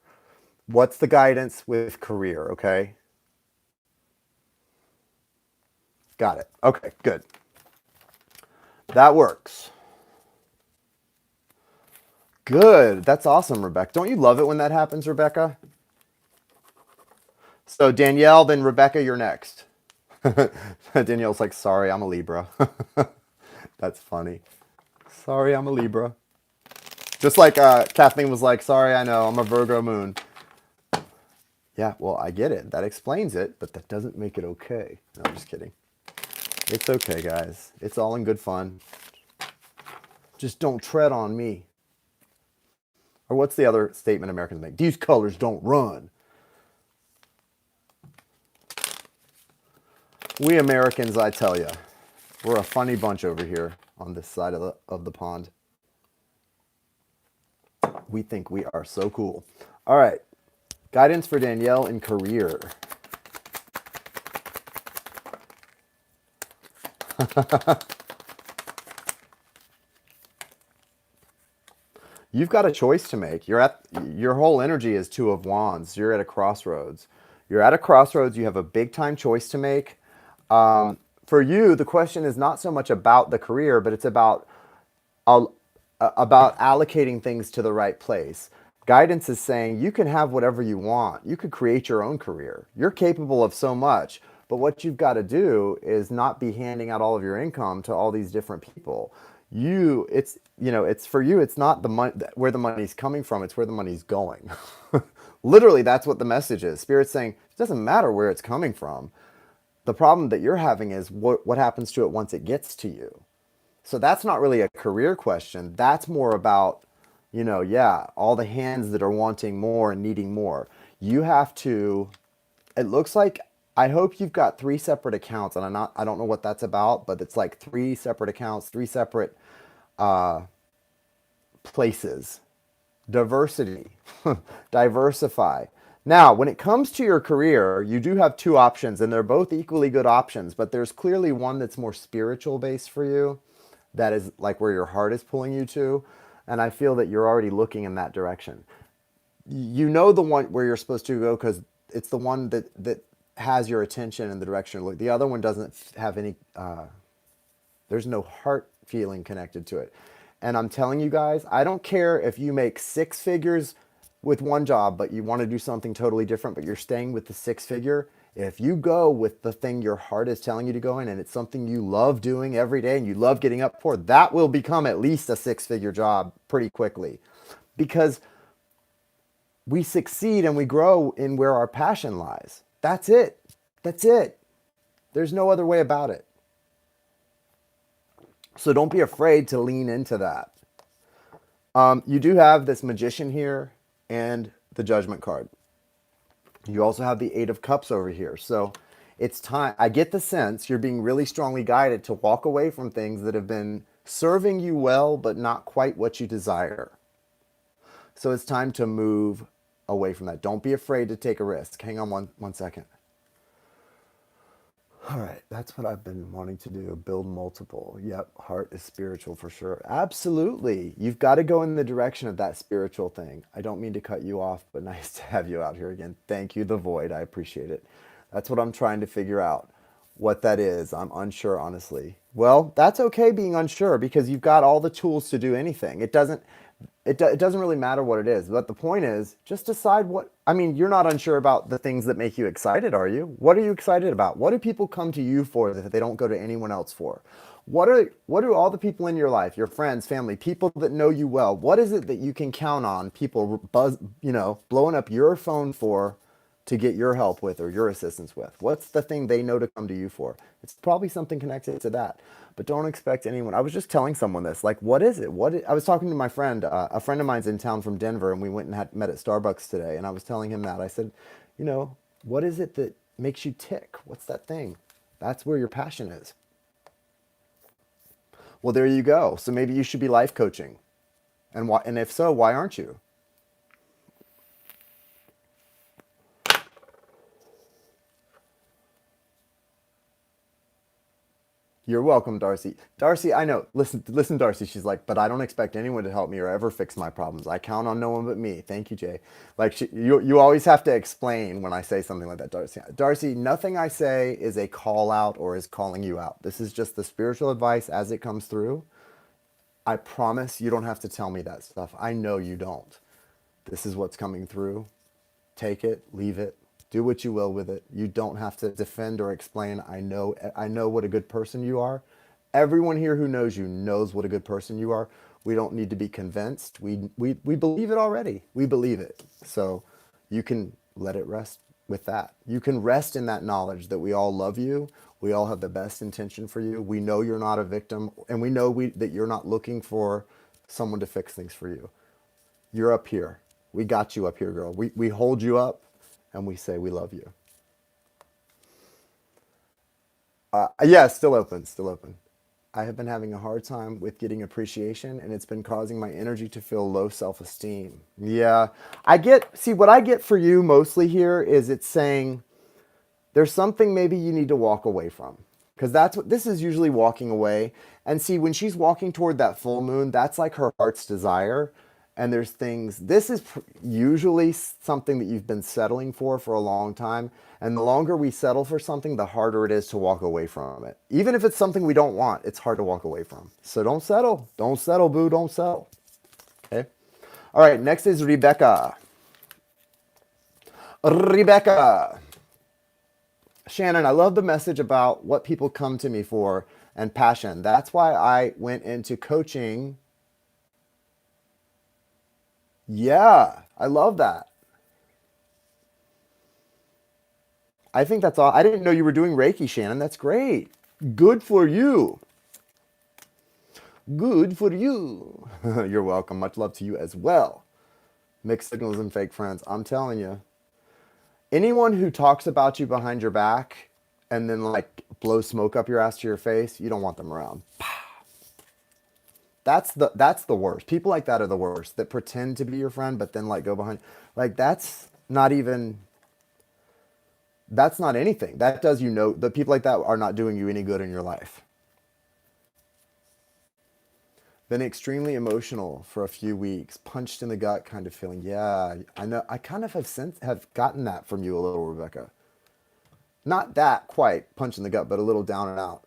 What's the guidance with career? Okay. Got it. Okay, good. That works. Good. That's awesome, Rebecca. Don't you love it when that happens, Rebecca? So Danielle, then Rebecca, you're next. Danielle's like, sorry, I'm a Libra. That's funny. Sorry, I'm a Libra. Just like Kathleen was like, sorry, I know, I'm a Virgo moon. Yeah, well, I get it. That explains it, but that doesn't make it okay. No, I'm just kidding. It's okay, guys. It's all in good fun. Just don't tread on me. Or what's the other statement Americans make? These colors don't run. We Americans, I tell you, we're a funny bunch over here on this side of the pond. We think we are so cool. All right. Guidance for Danielle in career. You've got a choice to make. Your whole energy is Two of Wands. You're at a crossroads. You're at a crossroads. You have a big time choice to make. For you, the question is not so much about the career, but it's about allocating things to the right place. Guidance is saying you can have whatever you want. You could create your own career. You're capable of so much, but what you've got to do is not be handing out all of your income to all these different people. It's for you, it's not the money, where the money's coming from, it's where the money's going. Literally, that's what the message is. Spirit's saying, it doesn't matter where it's coming from. The problem that you're having is what happens to it once it gets to you. So that's not really a career question. That's more about, yeah, all the hands that are wanting more and needing more. You have to, it looks like, I hope you've got 3 separate accounts, and I don't know what that's about, but it's like 3 separate accounts, 3 separate places. Diversity, diversify. Now, when it comes to your career, you do have 2 options, and they're both equally good options, but there's clearly one that's more spiritual based for you. That is like where your heart is pulling you to. And I feel that you're already looking in that direction. You know the one where you're supposed to go because it's the one that has your attention in the direction you look. The other one doesn't have any, there's no heart feeling connected to it. And I'm telling you guys, I don't care if you make 6 figures with one job, but you want to do something totally different, but you're staying with the 6 figure. If you go with the thing your heart is telling you to go in, and it's something you love doing every day and you love getting up for, that will become at least a 6-figure job pretty quickly. Because we succeed and we grow in where our passion lies. That's it. That's it. There's no other way about it. So don't be afraid to lean into that. You do have this Magician here and the Judgment card. You also have the 8 of Cups over here. So it's time. I get the sense you're being really strongly guided to walk away from things that have been serving you well, but not quite what you desire. So it's time to move away from that. Don't be afraid to take a risk. Hang on one second. All right, that's what I've been wanting to do, build multiple. Yep, heart is spiritual for sure. Absolutely. You've got to go in the direction of that spiritual thing. I don't mean to cut you off, but nice to have you out here again. Thank you, The Void. I appreciate it. That's what I'm trying to figure out, what that is. I'm unsure, honestly. Well, that's okay being unsure because you've got all the tools to do anything. It doesn't really matter what it is. But the point is, just decide what, you're not unsure about the things that make you excited, are you? What are you excited about? What do people come to you for that they don't go to anyone else for? What are all the people in your life, your friends, family, people that know you well? What is it that you can count on people blowing up your phone for to get your help with or your assistance with? What's the thing they know to come to you for? It's probably something connected to that. But don't expect anyone. I was just telling someone this. Like, what is it? I was talking to my friend. A friend of mine's in town from Denver, and we went and met at Starbucks today. And I was telling him that. I said, what is it that makes you tick? What's that thing? That's where your passion is. Well, there you go. So maybe you should be life coaching. And if so, why aren't you? You're welcome, Darcy. Darcy, I know. Listen, Darcy. She's like, but I don't expect anyone to help me or ever fix my problems. I count on no one but me. Thank you, Jay. Like, you always have to explain when I say something like that, Darcy. Darcy, nothing I say is a call out or is calling you out. This is just the spiritual advice as it comes through. I promise you don't have to tell me that stuff. I know you don't. This is what's coming through. Take it, leave it. Do what you will with it. You don't have to defend or explain. I know what a good person you are. Everyone here who knows you knows what a good person you are. We don't need to be convinced. We believe it already. We believe it. So you can let it rest with that. You can rest in that knowledge that we all love you. We all have the best intention for you. We know you're not a victim, and we know that you're not looking for someone to fix things for you. You're up here. We got you up here, girl. We hold you up. And we say we love you. Yeah, still open. I have been having a hard time with getting appreciation, and it's been causing my energy to feel low self-esteem. Yeah, what I get for you mostly here is it's saying there's something maybe you need to walk away from. Because that's what this is usually, walking away. And see, when she's walking toward that full moon, that's like her heart's desire. And there's things, this is usually something that you've been settling for a long time. And the longer we settle for something, the harder it is to walk away from it. Even if it's something we don't want, it's hard to walk away from. So don't settle. Don't settle, boo. Don't settle. Okay. All right. Next is Rebecca. Shannon, I love the message about what people come to me for and passion. That's why I went into coaching. Yeah, I love that. I think that's all. I didn't know you were doing Reiki, Shannon. That's great. Good for you. Good for you. You're welcome. Much love to you as well. Mixed signals and fake friends. I'm telling you. Anyone who talks about you behind your back and then like blows smoke up your ass to your face, you don't want them around. That's the worst. People like that are the worst. That pretend to be your friend but then like go behind. Like that's not anything. That does the people like that are not doing you any good in your life. Been extremely emotional for a few weeks, punched in the gut kind of feeling. Yeah, I know. I kind of have gotten that from you a little, Rebecca. Not that quite punch in the gut, but a little down and out.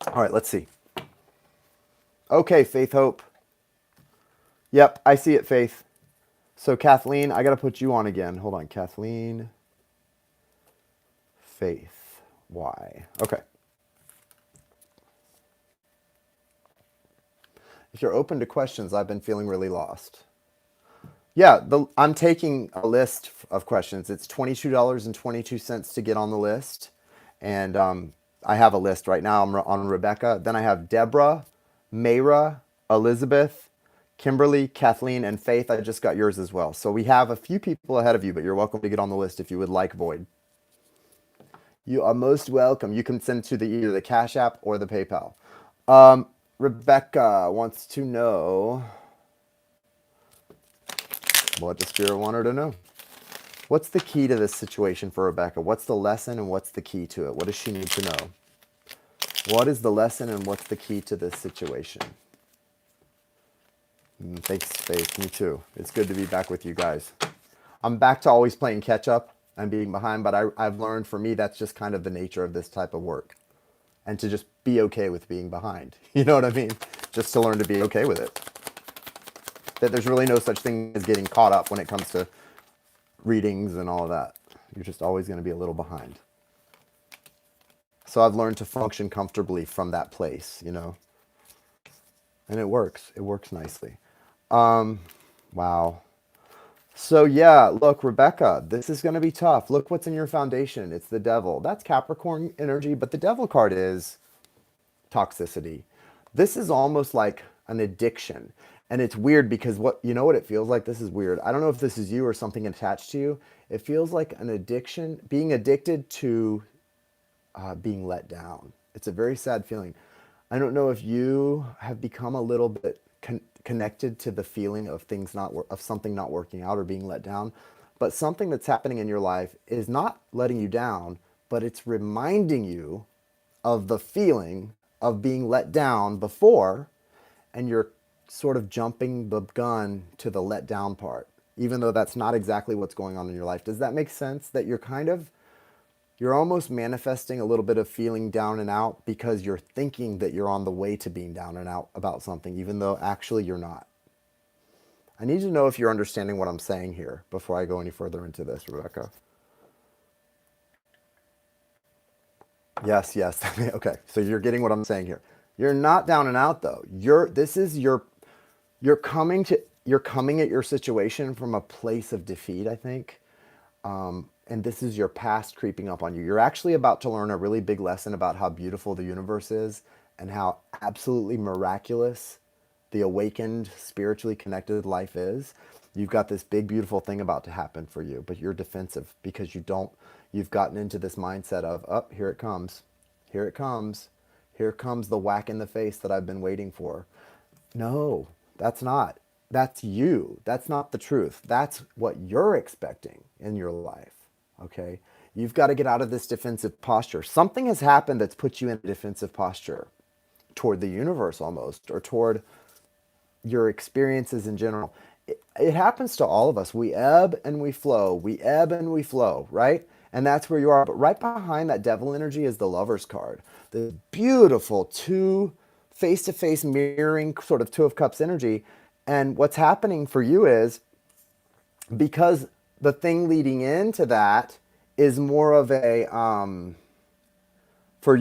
All right, let's see. Okay, Faith Hope. Yep, I see it, Faith. So Kathleen, I got to put you on again. Hold on, Kathleen. Faith. Why? Okay. If you're open to questions, I've been feeling really lost. Yeah, I'm taking a list of questions. It's $22.22 to get on the list. And I have a list right now. I'm on Rebecca. Then I have Deborah, Mayra, Elizabeth, Kimberly, Kathleen, and Faith. I just got yours as well. So we have a few people ahead of you, but you're welcome to get on the list if you would like, Boyd. You are most welcome. You can send to either the Cash App or the PayPal. Rebecca wants to know what the Spirit want her to know. What's the key to this situation for Rebecca? What's the lesson and what's the key to it? What does she need to know? What is the lesson and what's the key to this situation? Thanks, Faith. Me too. It's good to be back with you guys. I'm back to always playing catch up and being behind, but I've learned for me that's just kind of the nature of this type of work. And to just be okay with being behind. You know what I mean? Just to learn to be okay with it. That there's really no such thing as getting caught up when it comes to readings and all of that. You're just always going to be a little behind. So I've learned to function comfortably from that place, you know. And it works. It works nicely. Wow. So yeah, look, Rebecca, this is going to be tough. Look what's in your foundation. It's the devil. That's Capricorn energy, but the devil card is toxicity. This is almost like an addiction. And it's weird because you know what it feels like? This is weird. I don't know if this is you or something attached to you. It feels like an addiction, being addicted to being let down. It's a very sad feeling. I don't know if you have become a little bit connected to the feeling of something not working out or being let down, but something that's happening in your life is not letting you down, but it's reminding you of the feeling of being let down before, and you're sort of jumping the gun to the let down part, even though that's not exactly what's going on in your life. Does that make sense? That you're almost manifesting a little bit of feeling down and out because you're thinking that you're on the way to being down and out about something, even though actually you're not. I need to know if you're understanding what I'm saying here before I go any further into this, Rebecca. Yes. Okay, so you're getting what I'm saying here. You're not down and out though. You're coming at your situation from a place of defeat, I think. And this is your past creeping up on you. You're actually about to learn a really big lesson about how beautiful the universe is and how absolutely miraculous the awakened, spiritually connected life is. You've got this big, beautiful thing about to happen for you, but you're defensive because you've gotten into this mindset of, oh, here it comes. Here it comes. Here comes the whack in the face that I've been waiting for. No, that's not. That's you. That's not the truth. That's what you're expecting in your life. Okay? You've got to get out of this defensive posture. Something has happened that's put you in a defensive posture toward the universe almost, or toward your experiences in general. It happens to all of us. We ebb and we flow. We ebb and we flow, right? And that's where you are. But right behind that devil energy is the Lover's card. The beautiful two face-to-face mirroring sort of Two of Cups energy. And what's happening for you is, because the thing leading into that is more of a, for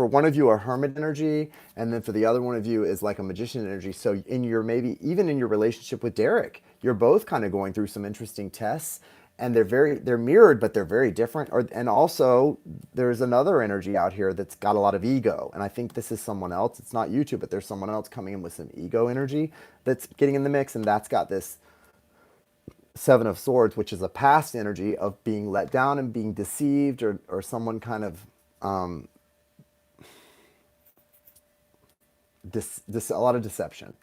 one of you, a hermit energy, and then for the other one of you is like a magician energy. So maybe even in your relationship with Derek, you're both kind of going through some interesting tests, and they're mirrored, but they're very different. And also there's another energy out here that's got a lot of ego, and I think this is someone else. It's not you two, but there's someone else coming in with some ego energy that's getting in the mix, and that's got this Seven of Swords, which is a past energy of being let down and being deceived, or someone kind of a lot of deception.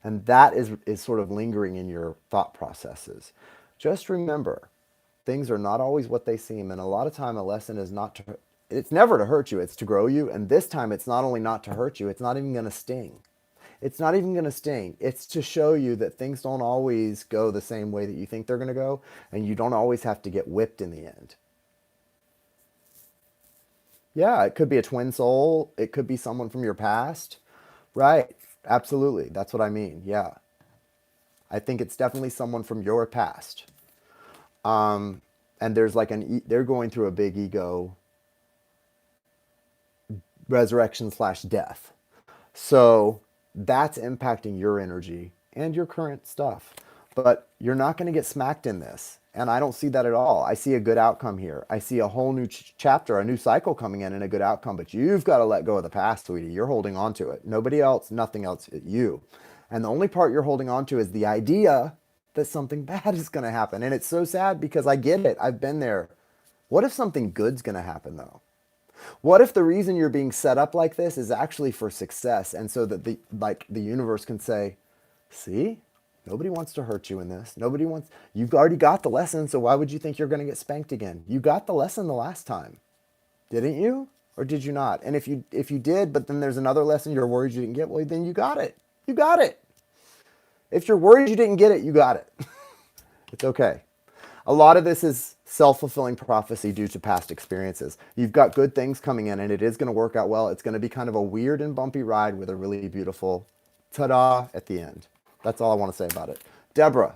And that is sort of lingering in your thought processes. Just remember, things are not always what they seem. And a lot of time, a lesson is not to, it's never to hurt you, it's to grow you. And this time, it's not only not to hurt you, it's not even going to sting. It's not even going to sting. It's to show you that things don't always go the same way that you think they're going to go. And you don't always have to get whipped in the end. Yeah, it could be a twin soul. It could be someone from your past. Right. Absolutely. That's what I mean. Yeah. I think it's definitely someone from your past. And there's like they're going through a big ego resurrection / death. So that's impacting your energy and your current stuff. But you're not going to get smacked in this. And I don't see that at all. I see a good outcome here. I see a whole new chapter, a new cycle coming in and a good outcome. But you've got to let go of the past, sweetie. You're holding on to it. Nobody else, nothing else, you. And the only part you're holding on to is the idea that something bad is going to happen. And it's so sad because I get it. I've been there. What if something good's going to happen, though? What if the reason you're being set up like this is actually for success, and so that the universe can say, see, nobody wants to hurt you in this. Nobody wants, you've already got the lesson, so why would you think you're going to get spanked again? You got the lesson the last time, didn't you? Or did you not? And if you did, but then there's another lesson you're worried you didn't get, well, then you got it. You got it. If you're worried you didn't get it, you got it. It's okay. A lot of this is self-fulfilling prophecy due to past experiences. You've got good things coming in, and it is going to work out well. It's going to be kind of a weird and bumpy ride with a really beautiful ta-da at the end. That's all I want to say about it. Deborah.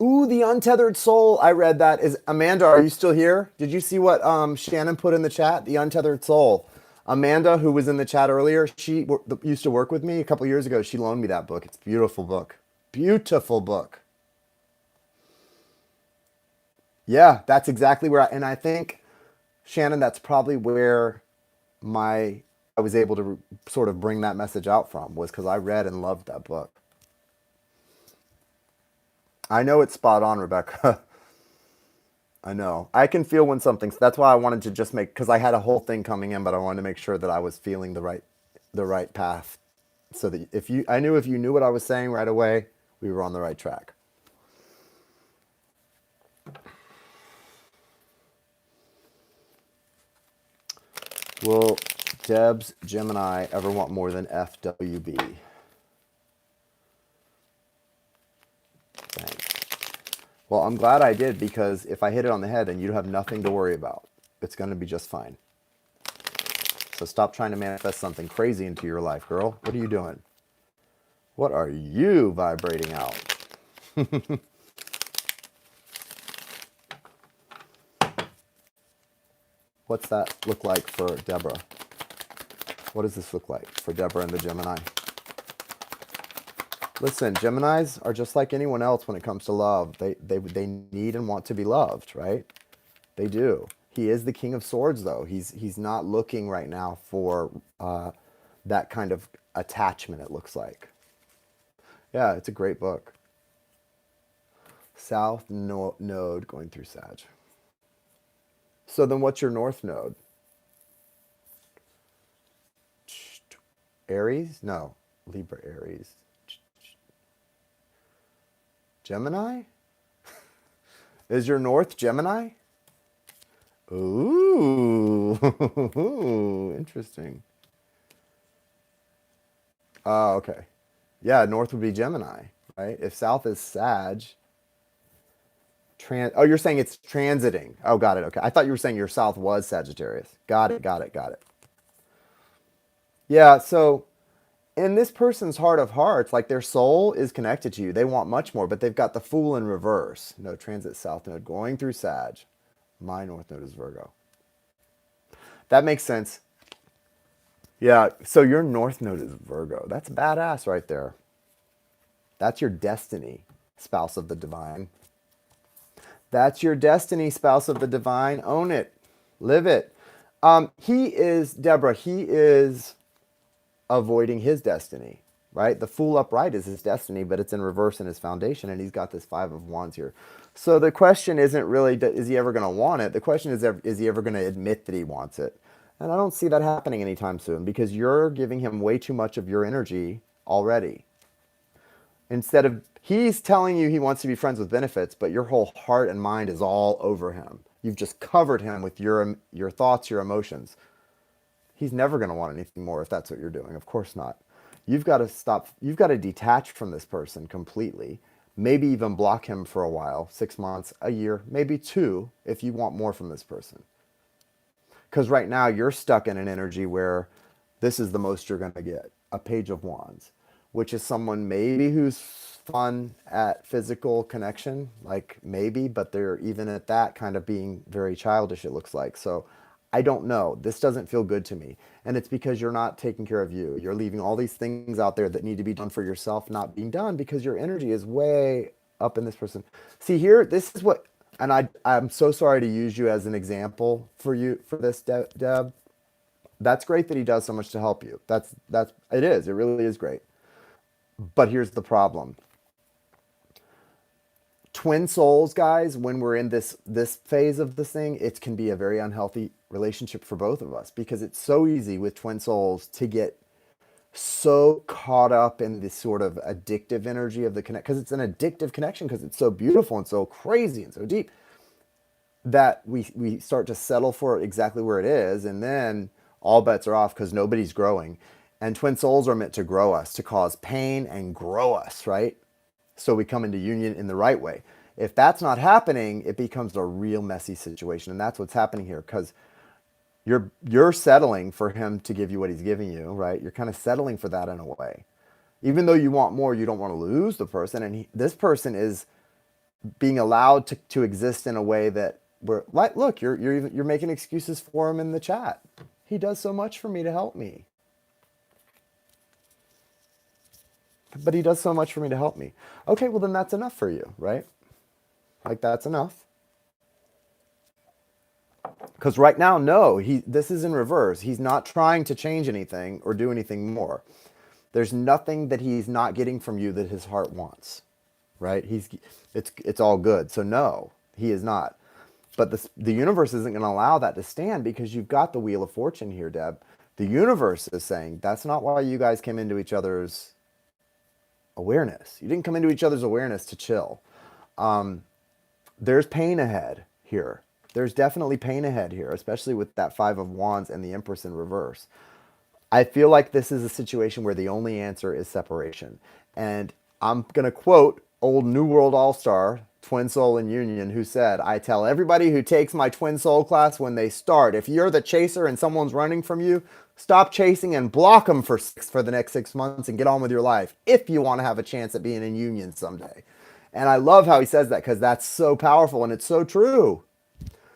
Ooh, the Untethered Soul. I read that. Is Amanda, are you still here? Did you see what Shannon put in the chat? The Untethered Soul. Amanda, who was in the chat earlier, she used to work with me a couple years ago. She loaned me that book. It's a beautiful book. Beautiful book. Yeah, that's exactly where and I think, Shannon, that's probably where I was able to sort of bring that message out from, was because I read and loved that book. I know it's spot on, Rebecca. I know. I can feel when something's, that's why I wanted to just because I had a whole thing coming in, but I wanted to make sure that I was feeling the right path. So that I knew if you knew what I was saying right away, we were on the right track. Will Deb's Gemini ever want more than FWB? Thanks. Well, I'm glad I did, because if I hit it on the head, then you have nothing to worry about. It's going to be just fine. So stop trying to manifest something crazy into your life, girl. What are you doing? What are you vibrating out? What's that look like for Deborah? What does this look like for Deborah and the Gemini? Listen, Geminis are just like anyone else when it comes to love. They need and want to be loved, right? They do. He is the King of Swords, though. He's not looking right now for that kind of attachment, it looks like. Yeah, it's a great book. South node going through Sag. So then what's your north node? Aries? No. Libra, Aries. Gemini? Is your north Gemini? Ooh, interesting. Oh, okay. Yeah, north would be Gemini, right? If south is Sag. Oh, you're saying it's transiting. Oh, got it. Okay. I thought you were saying your south was Sagittarius. Got it. Yeah, so in this person's heart of hearts, like their soul is connected to you. They want much more, but they've got the Fool in reverse. No transit south node going through Sag. My north node is Virgo. That makes sense. Yeah, so your north node is Virgo. That's badass right there. That's your destiny, spouse of the divine. That's your destiny, spouse of the divine. Own it. Live it. He is, Deborah, he is avoiding his destiny, right? The Fool upright is his destiny, but it's in reverse in his foundation, and he's got this Five of Wands here. So the question isn't really, is he ever going to want it? The question is he ever going to admit that he wants it? And I don't see that happening anytime soon because you're giving him way too much of your energy already. Instead of, he's telling you he wants to be friends with benefits, but your whole heart and mind is all over him. You've just covered him with your thoughts, your emotions. He's never going to want anything more if that's what you're doing. Of course not. You've got to stop. You've got to detach from this person completely. Maybe even block him for a while, 6 months, a year, maybe 2, if you want more from this person. Because right now you're stuck in an energy where this is the most you're going to get, a Page of Wands, which is someone maybe who's fun at physical connection, like maybe, but they're even at that kind of being very childish, it looks like. So I don't know. This doesn't feel good to me. And it's because you're not taking care of you. You're leaving all these things out there that need to be done for yourself not being done because your energy is way up in this person. See here, this is what, and I'm so sorry to use you as an example for you for this, Deb. That's great that he does so much to help you. It is. It really is great. But here's the problem. Twin souls, guys, when we're in this phase of this thing, it can be a very unhealthy relationship for both of us because it's so easy with twin souls to get so caught up in this sort of addictive energy of the connect, because it's an addictive connection because it's so beautiful and so crazy and so deep that we start to settle for exactly where it is, and then all bets are off because nobody's growing. And twin souls are meant to grow us, to cause pain and grow us, right? So we come into union in the right way. If that's not happening, it becomes a real messy situation. And that's what's happening here because you're settling for him to give you what he's giving you, right? You're kind of settling for that in a way. Even though you want more, you don't want to lose the person. And this person is being allowed to exist in a way that we're like, look, you're making excuses for him in the chat. He does so much for me to help me. But he does so much for me to help me. Okay, well then that's enough for you, right? Like that's enough. Because right now, no, this is in reverse. He's not trying to change anything or do anything more. There's nothing that he's not getting from you that his heart wants, right? It's all good. So no, he is not. But the universe isn't going to allow that to stand because you've got the Wheel of Fortune here, Deb. The universe is saying that's not why you guys came into each other's awareness. You didn't come into each other's awareness to chill. There's pain ahead here. There's definitely pain ahead here, especially with that Five of Wands and the Empress in reverse. I feel like this is a situation where the only answer is separation. And I'm going to quote old New World All-Star, Twin Soul in Union, who said, I tell everybody who takes my Twin Soul class when they start, if you're the chaser and someone's running from you, stop chasing and block them for the next 6 months and get on with your life if you want to have a chance at being in union someday. And I love how he says that because that's so powerful and it's so true.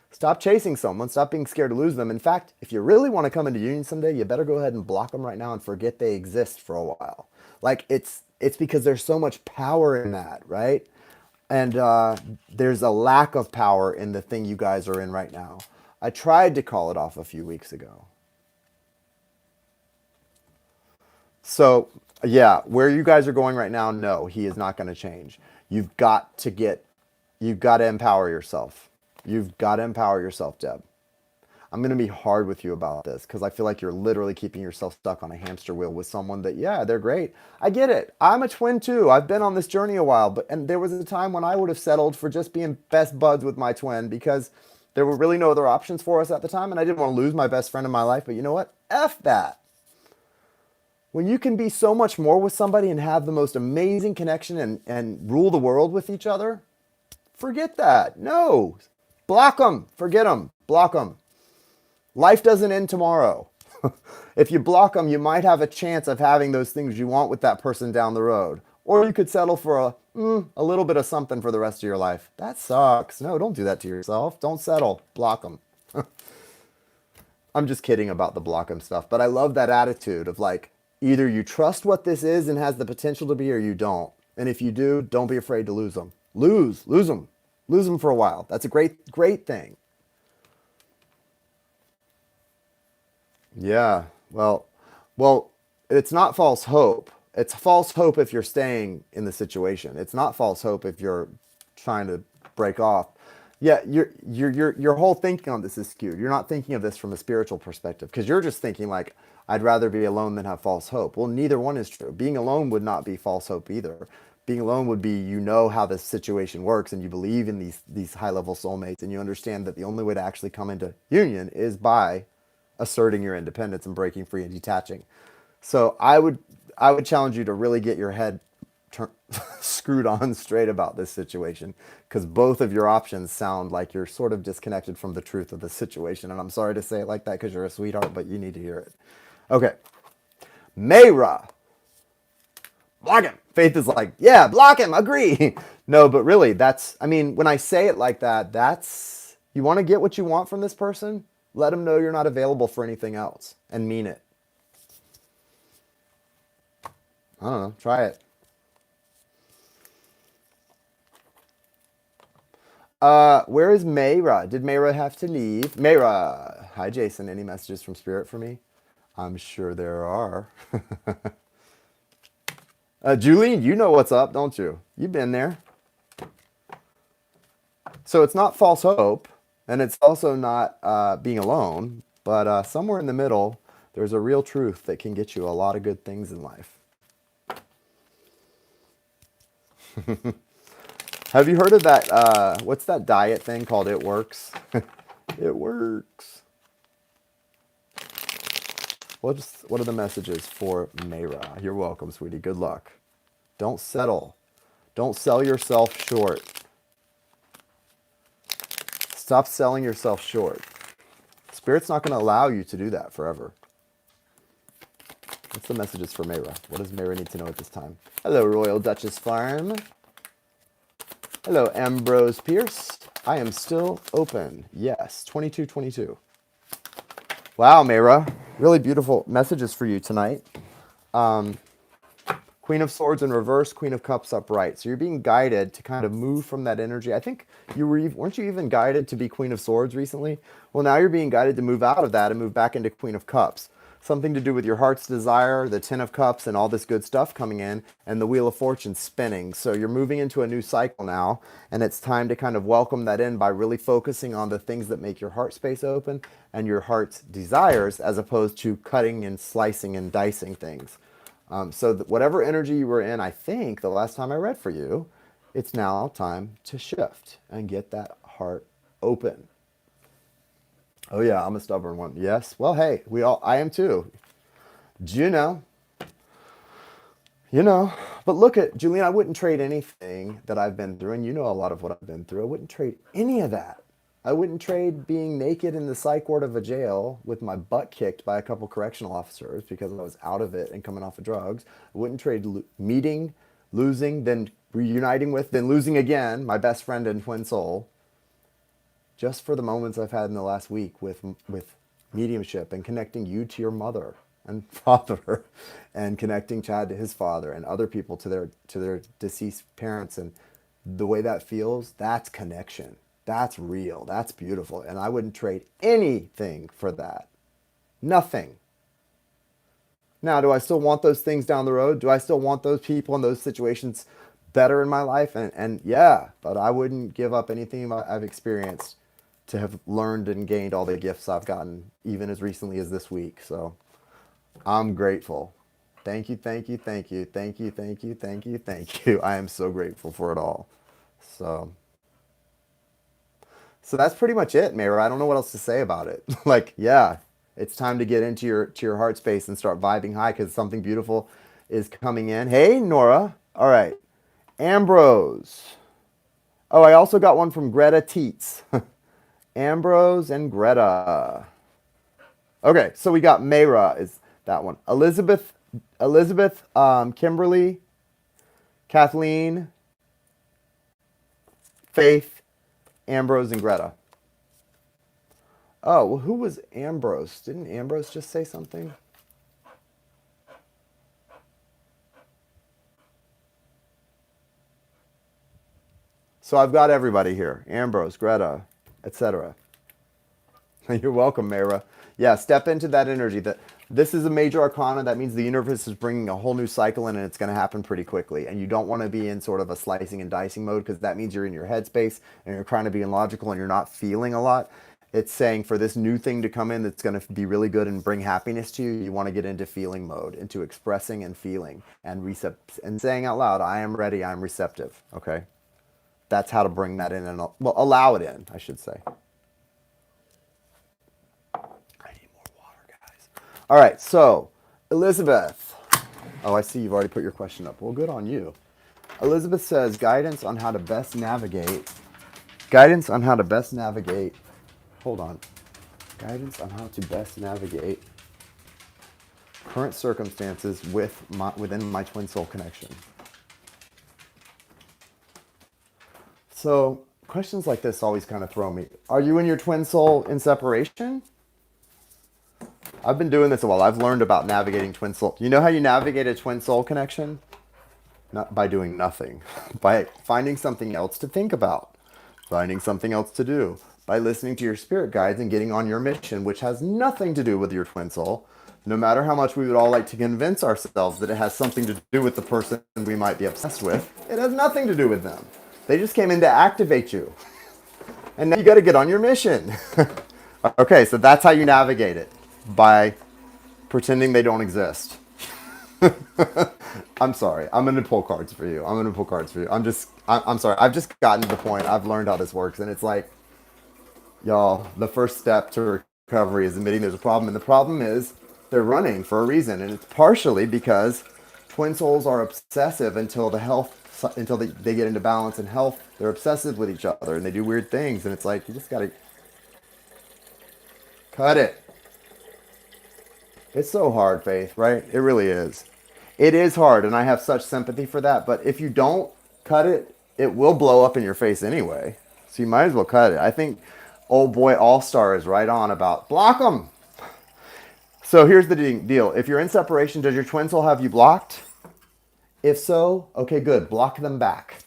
Stop chasing someone. Stop being scared to lose them. In fact, if you really want to come into union someday, you better go ahead and block them right now and forget they exist for a while. Like it's because there's so much power in that, right? And there's a lack of power in the thing you guys are in right now. I tried to call it off a few weeks ago. So, yeah, where you guys are going right now, no, he is not going to change. You've got to empower yourself. You've got to empower yourself, Deb. I'm going to be hard with you about this because I feel like you're literally keeping yourself stuck on a hamster wheel with someone that, yeah, they're great. I get it. I'm a twin too. I've been on this journey a while, and there was a time when I would have settled for just being best buds with my twin because there were really no other options for us at the time, and I didn't want to lose my best friend in my life. But you know what? F that. When you can be so much more with somebody and have the most amazing connection and rule the world with each other, forget that. No. Block them. Forget them. Block them. Life doesn't end tomorrow. If you block them, you might have a chance of having those things you want with that person down the road. Or you could settle for a little bit of something for the rest of your life. That sucks. No, don't do that to yourself. Don't settle. Block them. I'm just kidding about the block 'em stuff, but I love that attitude of like, either you trust what this is and has the potential to be, or you don't. And if you do, don't be afraid to lose them. Lose them. Lose them for a while. That's a great thing. Yeah. Well, it's not false hope. It's false hope if you're staying in the situation. It's not false hope if you're trying to break off. Yeah, your whole thinking on this is skewed. You're not thinking of this from a spiritual perspective because you're just thinking like, I'd rather be alone than have false hope. Well, neither one is true. Being alone would not be false hope either. Being alone would be, you know how this situation works and you believe in these high level soulmates and you understand that the only way to actually come into union is by asserting your independence and breaking free and detaching. So I would challenge you to really get your head screwed on straight about this situation because both of your options sound like you're sort of disconnected from the truth of the situation. And I'm sorry to say it like that because you're a sweetheart, but you need to hear it. Okay. Mayra. Block him. Faith is like, yeah, block him. Agree. No, but really, when I say it like that, you want to get what you want from this person, let them know you're not available for anything else and mean it. I don't know. Try it. Where is Mayra? Did Mayra have to leave? Mayra. Hi, Jason. Any messages from Spirit for me? I'm sure there are. Julene, you know what's up, don't you? You've been there. So it's not false hope, and it's also not being alone, but somewhere in the middle, there's a real truth that can get you a lot of good things in life. Have you heard of that, what's that diet thing called It Works? It works. What are the messages for Mayra? You're welcome, sweetie. Good luck. Don't settle. Don't sell yourself short. Stop selling yourself short. Spirit's not going to allow you to do that forever. What's the messages for Mayra? What does Mayra need to know at this time? Hello, Royal Duchess Farm. Hello, Ambrose Pierce. I am still open. Yes, 2222. Wow, Mayra. Really beautiful messages for you tonight. Queen of Swords in reverse, Queen of Cups upright. So you're being guided to kind of move from that energy. I think weren't you even guided to be Queen of Swords recently? Well, now you're being guided to move out of that and move back into Queen of Cups. Something to do with your heart's desire, the Ten of Cups, and all this good stuff coming in, and the Wheel of Fortune spinning. So you're moving into a new cycle now, and it's time to kind of welcome that in by really focusing on the things that make your heart space open and your heart's desires, as opposed to cutting and slicing and dicing things. So whatever energy you were in, I think the last time I read for you, it's now time to shift and get that heart open. Oh yeah, I'm a stubborn one. Yes. Well, hey, I am too. You know. But look at, Julian, I wouldn't trade anything that I've been through, and you know a lot of what I've been through. I wouldn't trade any of that. I wouldn't trade being naked in the psych ward of a jail with my butt kicked by a couple correctional officers because I was out of it and coming off of drugs. I wouldn't trade meeting, losing, then reuniting with, then losing again, my best friend and twin soul, just for the moments I've had in the last week with mediumship and connecting you to your mother and father and connecting Chad to his father and other people to their deceased parents. And the way that feels, that's connection. That's real. That's beautiful. And I wouldn't trade anything for that. Nothing. Now, do I still want those things down the road? Do I still want those people and those situations better in my life? And yeah, but I wouldn't give up anything I've experienced to have learned and gained all the gifts I've gotten, even as recently as this week. So I'm grateful. Thank you, thank you, thank you, thank you, thank you, thank you, thank you. I am so grateful for it all. So that's pretty much it, Mayra. I don't know what else to say about it. Like, yeah, it's time to get into your heart space and start vibing high because something beautiful is coming in. Hey, Nora. All right. Ambrose. Oh, I also got one from Greta Teets. Ambrose and Greta. Okay, so we got Mayra is that one. Elizabeth, Kimberly, Kathleen, Faith, Ambrose, and Greta. Oh, well, who was Ambrose? Didn't Ambrose just say something? So I've got everybody here. Ambrose, Greta, etc. You're welcome, Mayra. Yeah, step into that energy. That this is a major arcana. That means the universe is bringing a whole new cycle in, and it's going to happen pretty quickly. And you don't want to be in sort of a slicing and dicing mode, because that means you're in your headspace and you're trying to be logical and you're not feeling a lot. It's saying for this new thing to come in that's going to be really good and bring happiness to you, you want to get into feeling mode, into expressing and feeling and and saying out loud, I am ready, I'm receptive. Okay? That's how to bring that in and, well, allow it in, I should say. I need more water, guys. All right, so Elizabeth. Oh, I see you've already put your question up. Well, good on you. Elizabeth says, guidance on how to best navigate. Guidance on how to best navigate. Hold on. Guidance on how to best navigate current circumstances within my twin soul connection. So questions like this always kind of throw me. Are you and your twin soul in separation? I've been doing this a while. I've learned about navigating twin soul. You know how you navigate a twin soul connection? Not by doing nothing, by finding something else to think about, finding something else to do, by listening to your spirit guides and getting on your mission, which has nothing to do with your twin soul. No matter how much we would all like to convince ourselves that it has something to do with the person we might be obsessed with, it has nothing to do with them. They just came in to activate you. And now you got to get on your mission. Okay, so that's how you navigate it, by pretending they don't exist. I'm sorry. I'm going to pull cards for you. I'm sorry. I've just gotten to the point. I've learned how this works. And it's like, y'all, the first step to recovery is admitting there's a problem. And the problem is they're running for a reason. And it's partially because twin souls are obsessive until they get into balance and health. They're obsessive with each other and they do weird things. And it's like, you just got to cut it. It's so hard, Faith, right? It really is. It is hard, and I have such sympathy for that. But if you don't cut it, it will blow up in your face anyway. So you might as well cut it. I think old boy All-Star is right on about block them. So here's the deal. If you're in separation, does your twin soul have you blocked? If so, okay, good. Block them back.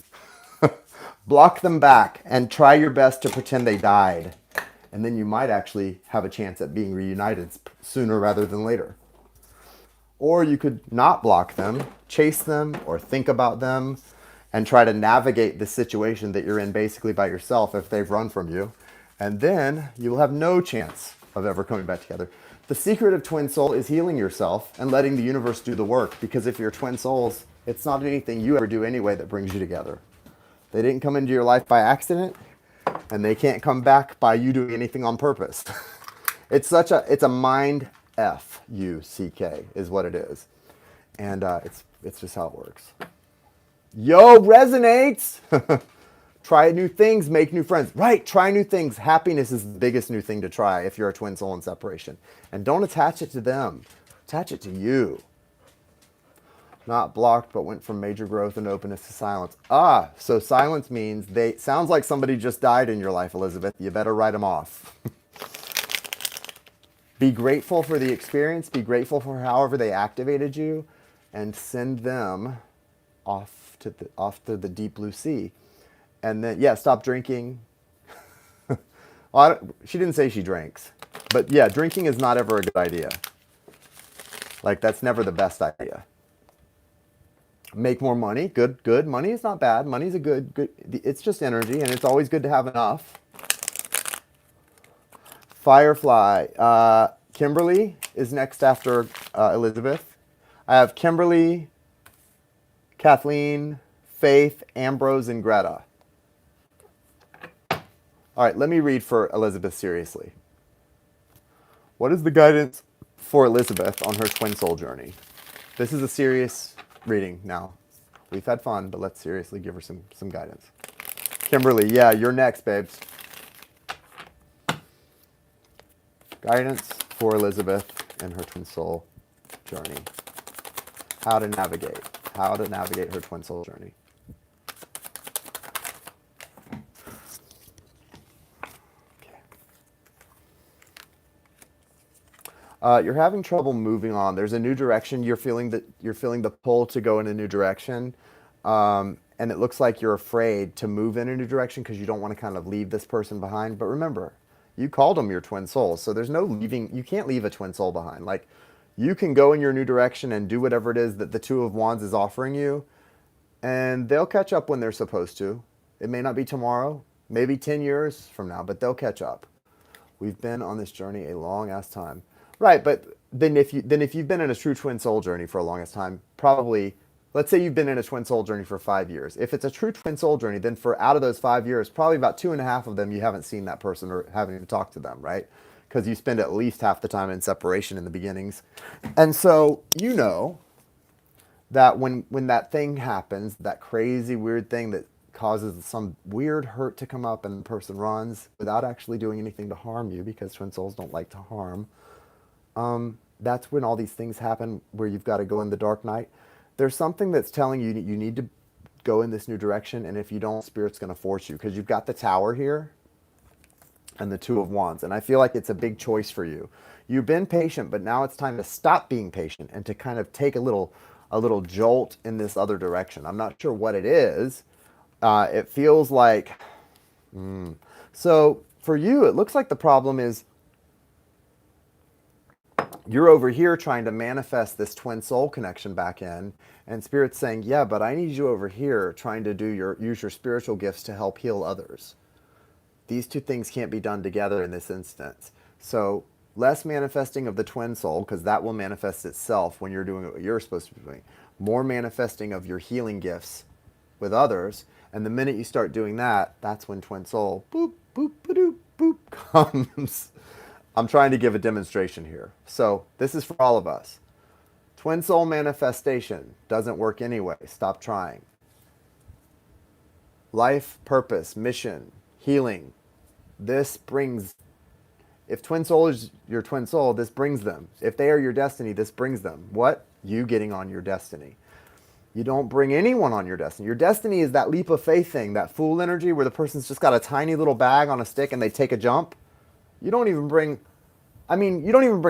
Block them back and try your best to pretend they died. And then you might actually have a chance at being reunited sooner rather than later. Or you could not block them, chase them, or think about them, and try to navigate the situation that you're in basically by yourself if they've run from you. And then you will have no chance of ever coming back together. The secret of twin soul is healing yourself and letting the universe do the work. Because if you're twin souls, it's not anything you ever do anyway that brings you together. They didn't come into your life by accident. And they can't come back by you doing anything on purpose. It's a mind F-U-C-K is what it is. And it's just how it works. Yo, resonates! Try new things, make new friends. Right, try new things. Happiness is the biggest new thing to try if you're a twin soul in separation. And don't attach it to them. Attach it to you. Not blocked, but went from major growth and openness to silence. So silence means sounds like somebody just died in your life, Elizabeth. You better write them off. Be grateful for the experience. Be grateful for however they activated you, and send them off to the deep blue sea. And then, yeah, stop drinking. She didn't say she drinks, but yeah, drinking is not ever a good idea. Like, that's never the best idea. Make more money. Good. Money is not bad. Money is a good. It's just energy, and it's always good to have enough. Firefly. Kimberly is next after Elizabeth. I have Kimberly, Kathleen, Faith, Ambrose, and Greta. All right, let me read for Elizabeth seriously. What is the guidance for Elizabeth on her twin soul journey? This is a serious reading now. We've had fun, but let's seriously give her some guidance. Kimberly, yeah, you're next, babes. Guidance for Elizabeth and her twin soul journey. How to navigate her twin soul journey. Okay. You're having trouble moving on. There's a new direction. You're feeling the pull to go in a new direction. And it looks like you're afraid to move in a new direction because you don't want to kind of leave this person behind. But remember, you called them your twin soul. So there's no leaving. You can't leave a twin soul behind. Like, you can go in your new direction and do whatever it is that the Two of Wands is offering you. And they'll catch up when they're supposed to. It may not be tomorrow, maybe 10 years from now, but they'll catch up. We've been on this journey a long ass time. Right, but then if you've been in a true twin soul journey for a long ass time, probably, let's say you've been in a twin soul journey for 5 years. If it's a true twin soul journey, then for out of those 5 years, probably about 2.5 of them you haven't seen that person or haven't even talked to them, right? Because you spend at least half the time in separation in the beginnings. And so you know that when that thing happens, that crazy weird thing that causes some weird hurt to come up and the person runs without actually doing anything to harm you, because twin souls don't like to harm, that's when all these things happen where you've got to go in the dark night. There's something that's telling you you need to go in this new direction, and if you don't, Spirit's going to force you, because you've got the Tower here and the Two of Wands, and I feel like it's a big choice for you. You've been patient, but now it's time to stop being patient and to kind of take a little jolt in this other direction. I'm not sure what it is. It feels like, so for you, it looks like the problem is you're over here trying to manifest this twin soul connection back in, and Spirit's saying, yeah, but I need you over here trying to use your spiritual gifts to help heal others. These two things can't be done together in this instance. So less manifesting of the twin soul, because that will manifest itself when you're doing what you're supposed to be doing. More manifesting of your healing gifts with others. And the minute you start doing that, that's when twin soul, boop, boop, ba-doop, boop, comes. I'm trying to give a demonstration here. So this is for all of us. Twin soul manifestation doesn't work anyway. Stop trying. Life, purpose, mission, healing. This brings, if twin soul is your twin soul, this brings them. If they are your destiny, this brings them. What? You getting on your destiny. You don't bring anyone on your destiny. Your destiny is that leap of faith thing, that fool energy where the person's just got a tiny little bag on a stick and they take a jump. You don't even bring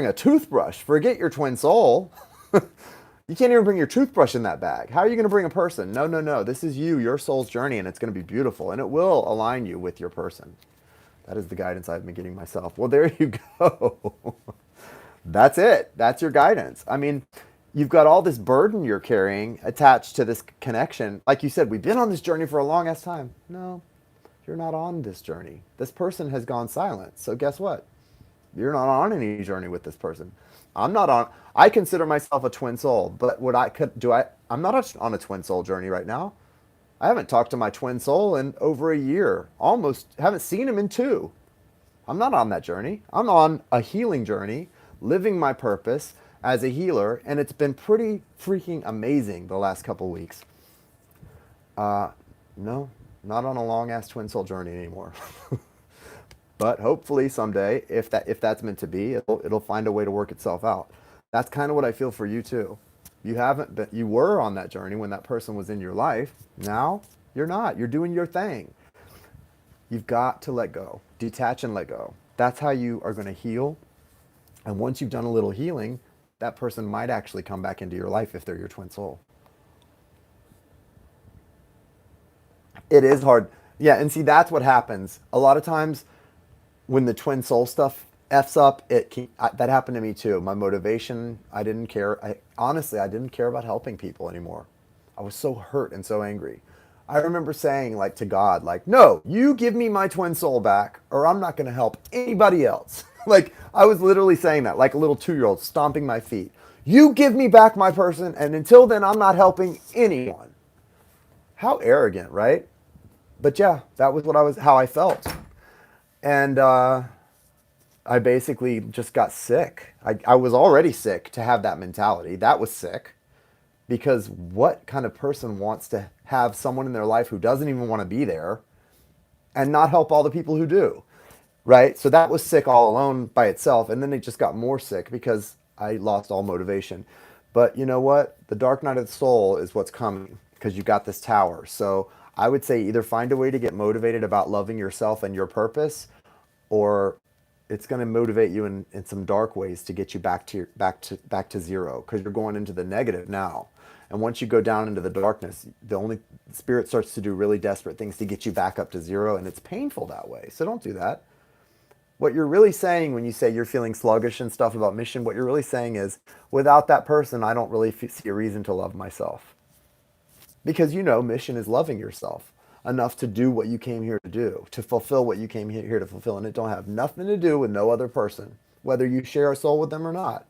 a toothbrush. Forget your twin soul. You can't even bring your toothbrush in that bag. How are you going to bring a person? No. This is you, your soul's journey, and it's going to be beautiful, and it will align you with your person. That is the guidance I've been getting myself. Well, there you go. That's it. That's your guidance. I mean, you've got all this burden you're carrying attached to this connection. Like you said, we've been on this journey for a long ass time. No, you're not on this journey. This person has gone silent. So guess what? You're not on any journey with this person. I'm not on. I consider myself a twin soul, but I'm not on a twin soul journey right now. I haven't talked to my twin soul in over a year. Almost haven't seen him in 2. I'm not on that journey. I'm on a healing journey, living my purpose as a healer, and it's been pretty freaking amazing the last couple weeks. No, not on a long ass twin soul journey anymore. But hopefully someday, if that's meant to be, it'll find a way to work itself out. That's kind of what I feel for you too. You were on that journey when that person was in your life. Now you're not. You're doing your thing. You've got to let go, detach and let go. That's how you are going to heal. And once you've done a little healing, that person might actually come back into your life if they're your twin soul. It is hard. Yeah, and see, that's what happens. A lot of times when the twin soul stuff F's up, that happened to me too. My motivation, I didn't care. Honestly, I didn't care about helping people anymore. I was so hurt and so angry. I remember saying to God, no, you give me my twin soul back or I'm not going to help anybody else. I was literally saying that like a little 2-year-old stomping my feet. You give me back my person, and until then, I'm not helping anyone. How arrogant, right? But yeah, that was how I felt. And I basically just got sick. I was already sick to have that mentality. That was sick. Because what kind of person wants to have someone in their life who doesn't even want to be there and not help all the people who do? Right? So that was sick all alone by itself. And then it just got more sick because I lost all motivation. But you know what? The dark night of the soul is what's coming because you got this tower. So I would say either find a way to get motivated about loving yourself and your purpose, or it's going to motivate you in some dark ways to get you back to zero, because you're going into the negative now. And once you go down into the darkness, the only spirit starts to do really desperate things to get you back up to zero, and it's painful that way. So don't do that. What you're really saying when you say you're feeling sluggish and stuff about mission, what you're really saying is, without that person, I don't really see a reason to love myself. Because mission is loving yourself enough to do what you came here to do, to fulfill what you came here to fulfill. And it don't have nothing to do with no other person, whether you share a soul with them or not.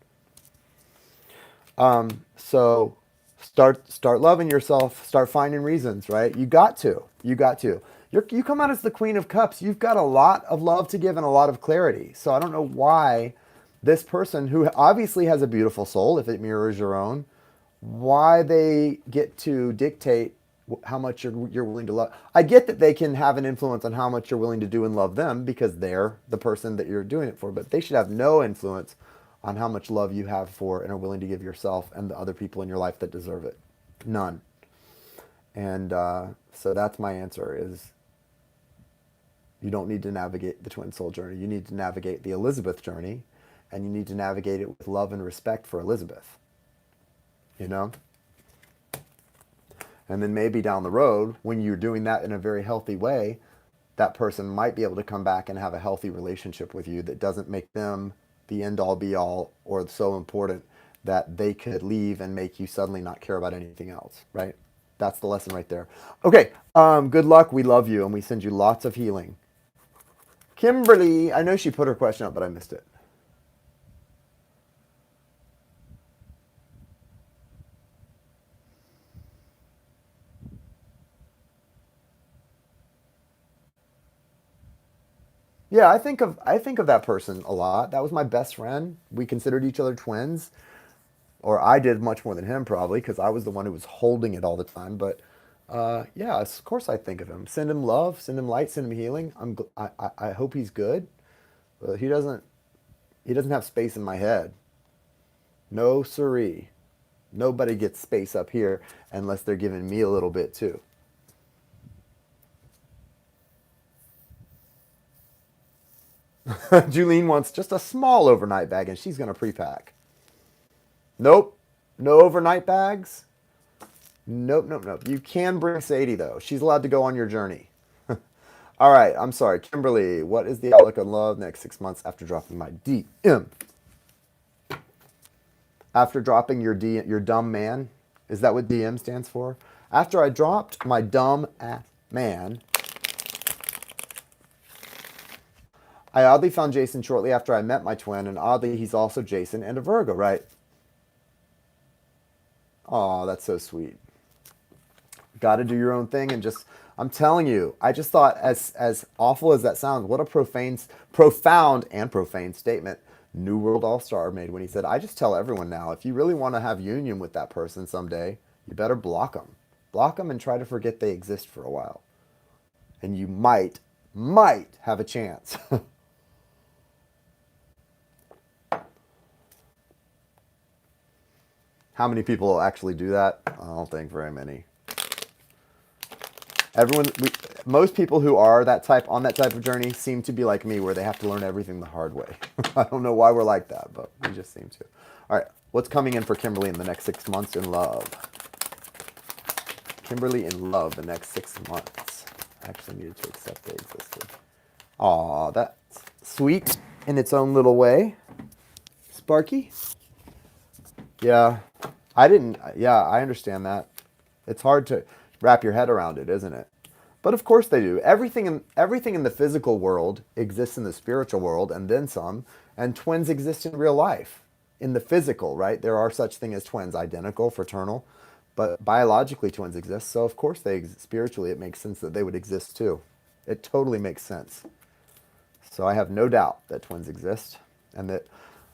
So start loving yourself, start finding reasons, right? You got to. You come out as the Queen of Cups. You've got a lot of love to give and a lot of clarity. So I don't know why this person, who obviously has a beautiful soul, if it mirrors your own, why they get to dictate how much you're willing to love. I get that they can have an influence on how much you're willing to do and love them because they're the person that you're doing it for, but they should have no influence on how much love you have for and are willing to give yourself and the other people in your life that deserve it. None. And so that's my answer is, you don't need to navigate the twin soul journey. You need to navigate the Elizabeth journey, and you need to navigate it with love and respect for Elizabeth. And then maybe down the road, when you're doing that in a very healthy way, that person might be able to come back and have a healthy relationship with you that doesn't make them the end all be all or so important that they could leave and make you suddenly not care about anything else, right? That's the lesson right there. Okay, good luck. We love you, and we send you lots of healing. Kimberly, I know she put her question up, but I missed it. Yeah, I think of that person a lot. That was my best friend. We considered each other twins, or I did much more than him probably because I was the one who was holding it all the time. But yeah, of course I think of him. Send him love, send him light, send him healing. I hope he's good. But he doesn't have space in my head. No siree. Nobody gets space up here unless they're giving me a little bit too. Julene wants just a small overnight bag, and she's going to pre-pack. Nope. No overnight bags. Nope. You can bring Sadie, though. She's allowed to go on your journey. All right. I'm sorry. Kimberly, what is the outlook on love next 6 months after dropping my DM? After dropping your dumb man? Is that what DM stands for? After I dropped my dumb ass man, I oddly found Jason shortly after I met my twin, and oddly he's also Jason and a Virgo, right? Oh, that's so sweet. Got to do your own thing and just, I'm telling you, I just thought, as awful as that sounds, what a profound and profane statement New World All-Star made when he said, I just tell everyone now, if you really want to have union with that person someday, you better block them. Block them and try to forget they exist for a while. And you might have a chance. How many people will actually do that? I don't think very many. Most people who are on that type of journey seem to be like me, where they have to learn everything the hard way. I don't know why we're like that, but we just seem to. All right, what's coming in for Kimberly in the next 6 months in love? Kimberly in love the next 6 months. I actually needed to accept they existed. Aw, that's sweet in its own little way. Sparky? Yeah, I understand that. It's hard to wrap your head around it, isn't it? But of course they do. Everything in the physical world exists in the spiritual world, and then some. And twins exist in real life, in the physical, right? There are such things as twins, identical, fraternal, but biologically twins exist. So of course they exist. Spiritually, it makes sense that they would exist too. It totally makes sense. So I have no doubt that twins exist, and that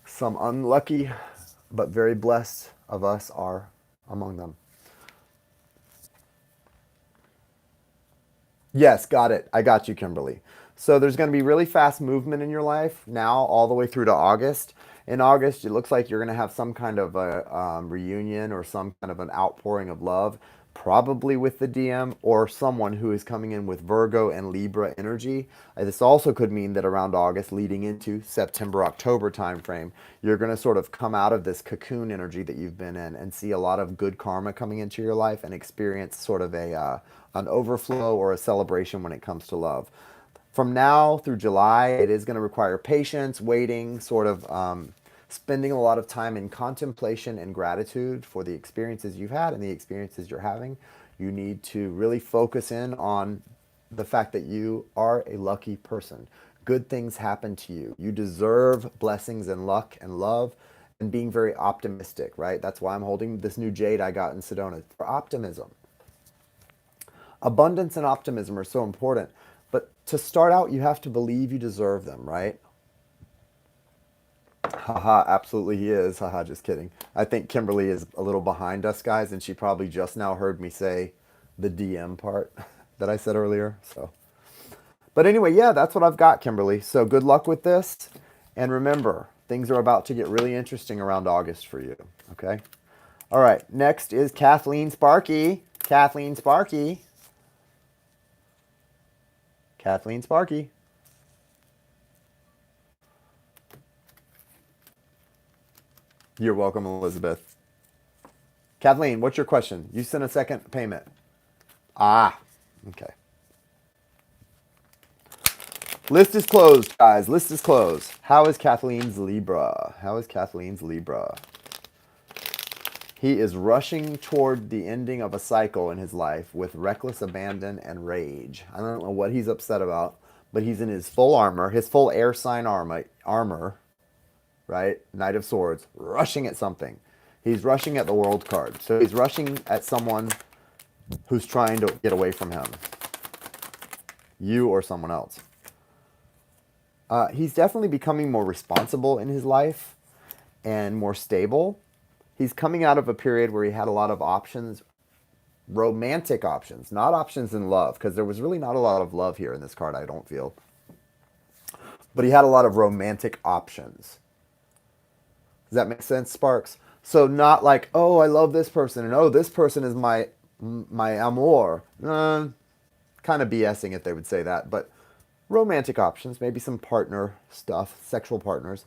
some unlucky but very blessed of us are among them. Yes, got it. I got you, Kimberly. So there's going to be really fast movement in your life now all the way through to August. In August, it looks like you're going to have some kind of a reunion or some kind of an outpouring of love. probably with the DM, or someone who is coming in with Virgo and Libra energy. This also could mean that around August, leading into September, October timeframe, you're going to sort of come out of this cocoon energy that you've been in and see a lot of good karma coming into your life and experience sort of an overflow or a celebration when it comes to love. From now through July, it is going to require patience, waiting, sort of spending a lot of time in contemplation and gratitude for the experiences you've had and the experiences you're having. You need to really focus in on the fact that you are a lucky person. Good things happen to you. You deserve blessings and luck and love, and being very optimistic, right? That's why I'm holding this new jade I got in Sedona for optimism. Abundance and optimism are so important. But to start out, you have to believe you deserve them, right? Haha, absolutely he is. Haha, just kidding. I think Kimberly is a little behind us, guys, and she probably just now heard me say the DM part that I said earlier. So, but anyway, yeah, that's what I've got, Kimberly. So good luck with this. And remember, things are about to get really interesting around August for you, okay? All right, next is Kathleen Sparky. Kathleen Sparky. Kathleen Sparky. You're welcome, Elizabeth. Kathleen, what's your question? You sent a second payment. Ah, okay. List is closed, guys. List is closed. How is Kathleen's Libra? How is Kathleen's Libra? He is rushing toward the ending of a cycle in his life with reckless abandon and rage. I don't know what he's upset about, but he's in his full armor, his full air sign armor, right? Knight of Swords, rushing at something. He's rushing at the World card. So he's rushing at someone who's trying to get away from him. You or someone else. He's definitely becoming more responsible in his life and more stable. He's coming out of a period where he had a lot of options, romantic options, not options in love, because there was really not a lot of love here in this card, I don't feel. But he had a lot of romantic options. Does that make sense, Sparks? So not like, oh, I love this person, and oh, this person is my amour. Kind of BSing if they would say that, but romantic options, maybe some partner stuff, sexual partners.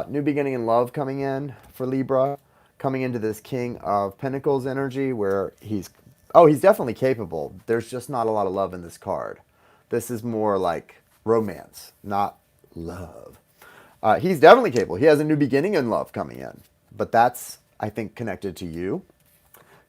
New beginning in love coming in for Libra, coming into this King of Pentacles energy where he's definitely capable. There's just not a lot of love in this card. This is more like romance, not love. He's definitely capable. He has a new beginning in love coming in, but that's, I think, connected to you.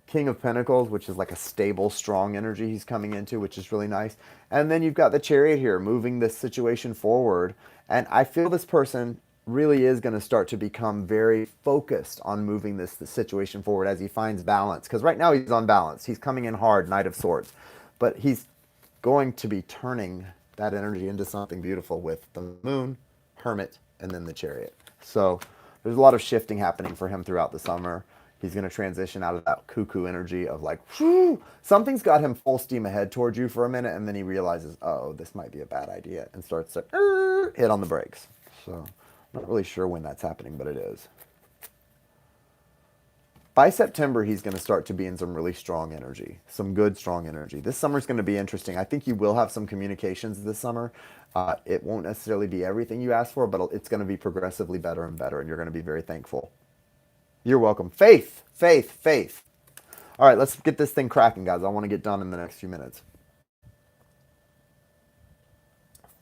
King of Pentacles, which is like a stable, strong energy he's coming into, which is really nice. And then you've got the Chariot here, moving this situation forward. And I feel this person really is going to start to become very focused on moving this situation forward as he finds balance. Because right now he's on balance. He's coming in hard, Knight of Swords. But he's going to be turning that energy into something beautiful with the Moon, Hermit, and then the Chariot. So there's a lot of shifting happening for him throughout the summer. He's going to transition out of that cuckoo energy of like, whew, something's got him full steam ahead towards you for a minute, and then he realizes, oh, this might be a bad idea, and starts to hit on the brakes. So I'm not really sure when that's happening, but it is. By September, he's going to start to be in some really strong energy, some good, strong energy. This summer's going to be interesting. I think you will have some communications this summer. It won't necessarily be everything you asked for, but it's going to be progressively better and better, and you're going to be very thankful. You're welcome. Faith, faith, faith. All right, let's get this thing cracking, guys. I want to get done in the next few minutes.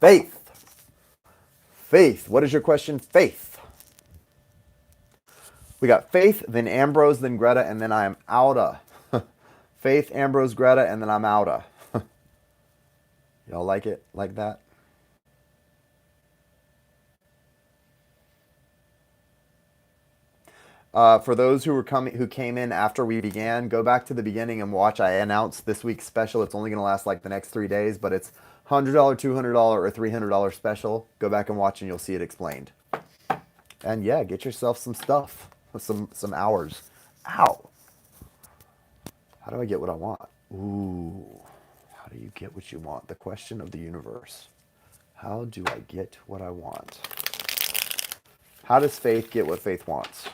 Faith. Faith. What is your question? Faith. We got Faith, then Ambrose, then Greta, and then I am outa. Faith, Ambrose, Greta, and then I'm outa. Y'all like it like that? For those who came in after we began, go back to the beginning and watch. I announced this week's special. It's only going to last like the next 3 days, but it's $100, $200, or $300 special. Go back and watch, and you'll see it explained. And yeah, get yourself some stuff, some hours. Ow! How do I get what I want? Ooh, how do you get what you want? The question of the universe. How do I get what I want? How does Faith get what Faith wants?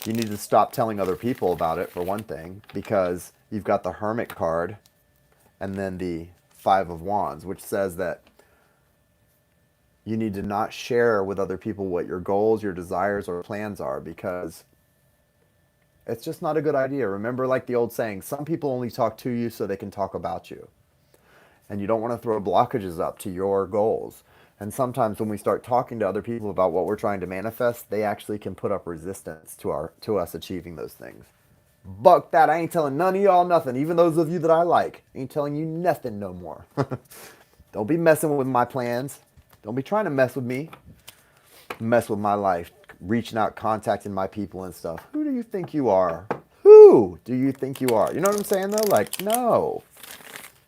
You need to stop telling other people about it, for one thing, because you've got the Hermit card and then the Five of Wands, which says that you need to not share with other people what your goals, your desires, or plans are, because it's just not a good idea. Remember, like the old saying, some people only talk to you so they can talk about you. And you don't want to throw blockages up to your goals. And sometimes when we start talking to other people about what we're trying to manifest, they actually can put up resistance to us achieving those things. Buck that. I ain't telling none of y'all nothing. Even those of you that I like. Ain't telling you nothing no more. Don't be messing with my plans. Don't be trying to mess with me. Mess with my life. Reaching out, contacting my people and stuff. Who do you think you are? Who do you think you are? You know what I'm saying though? Like, no.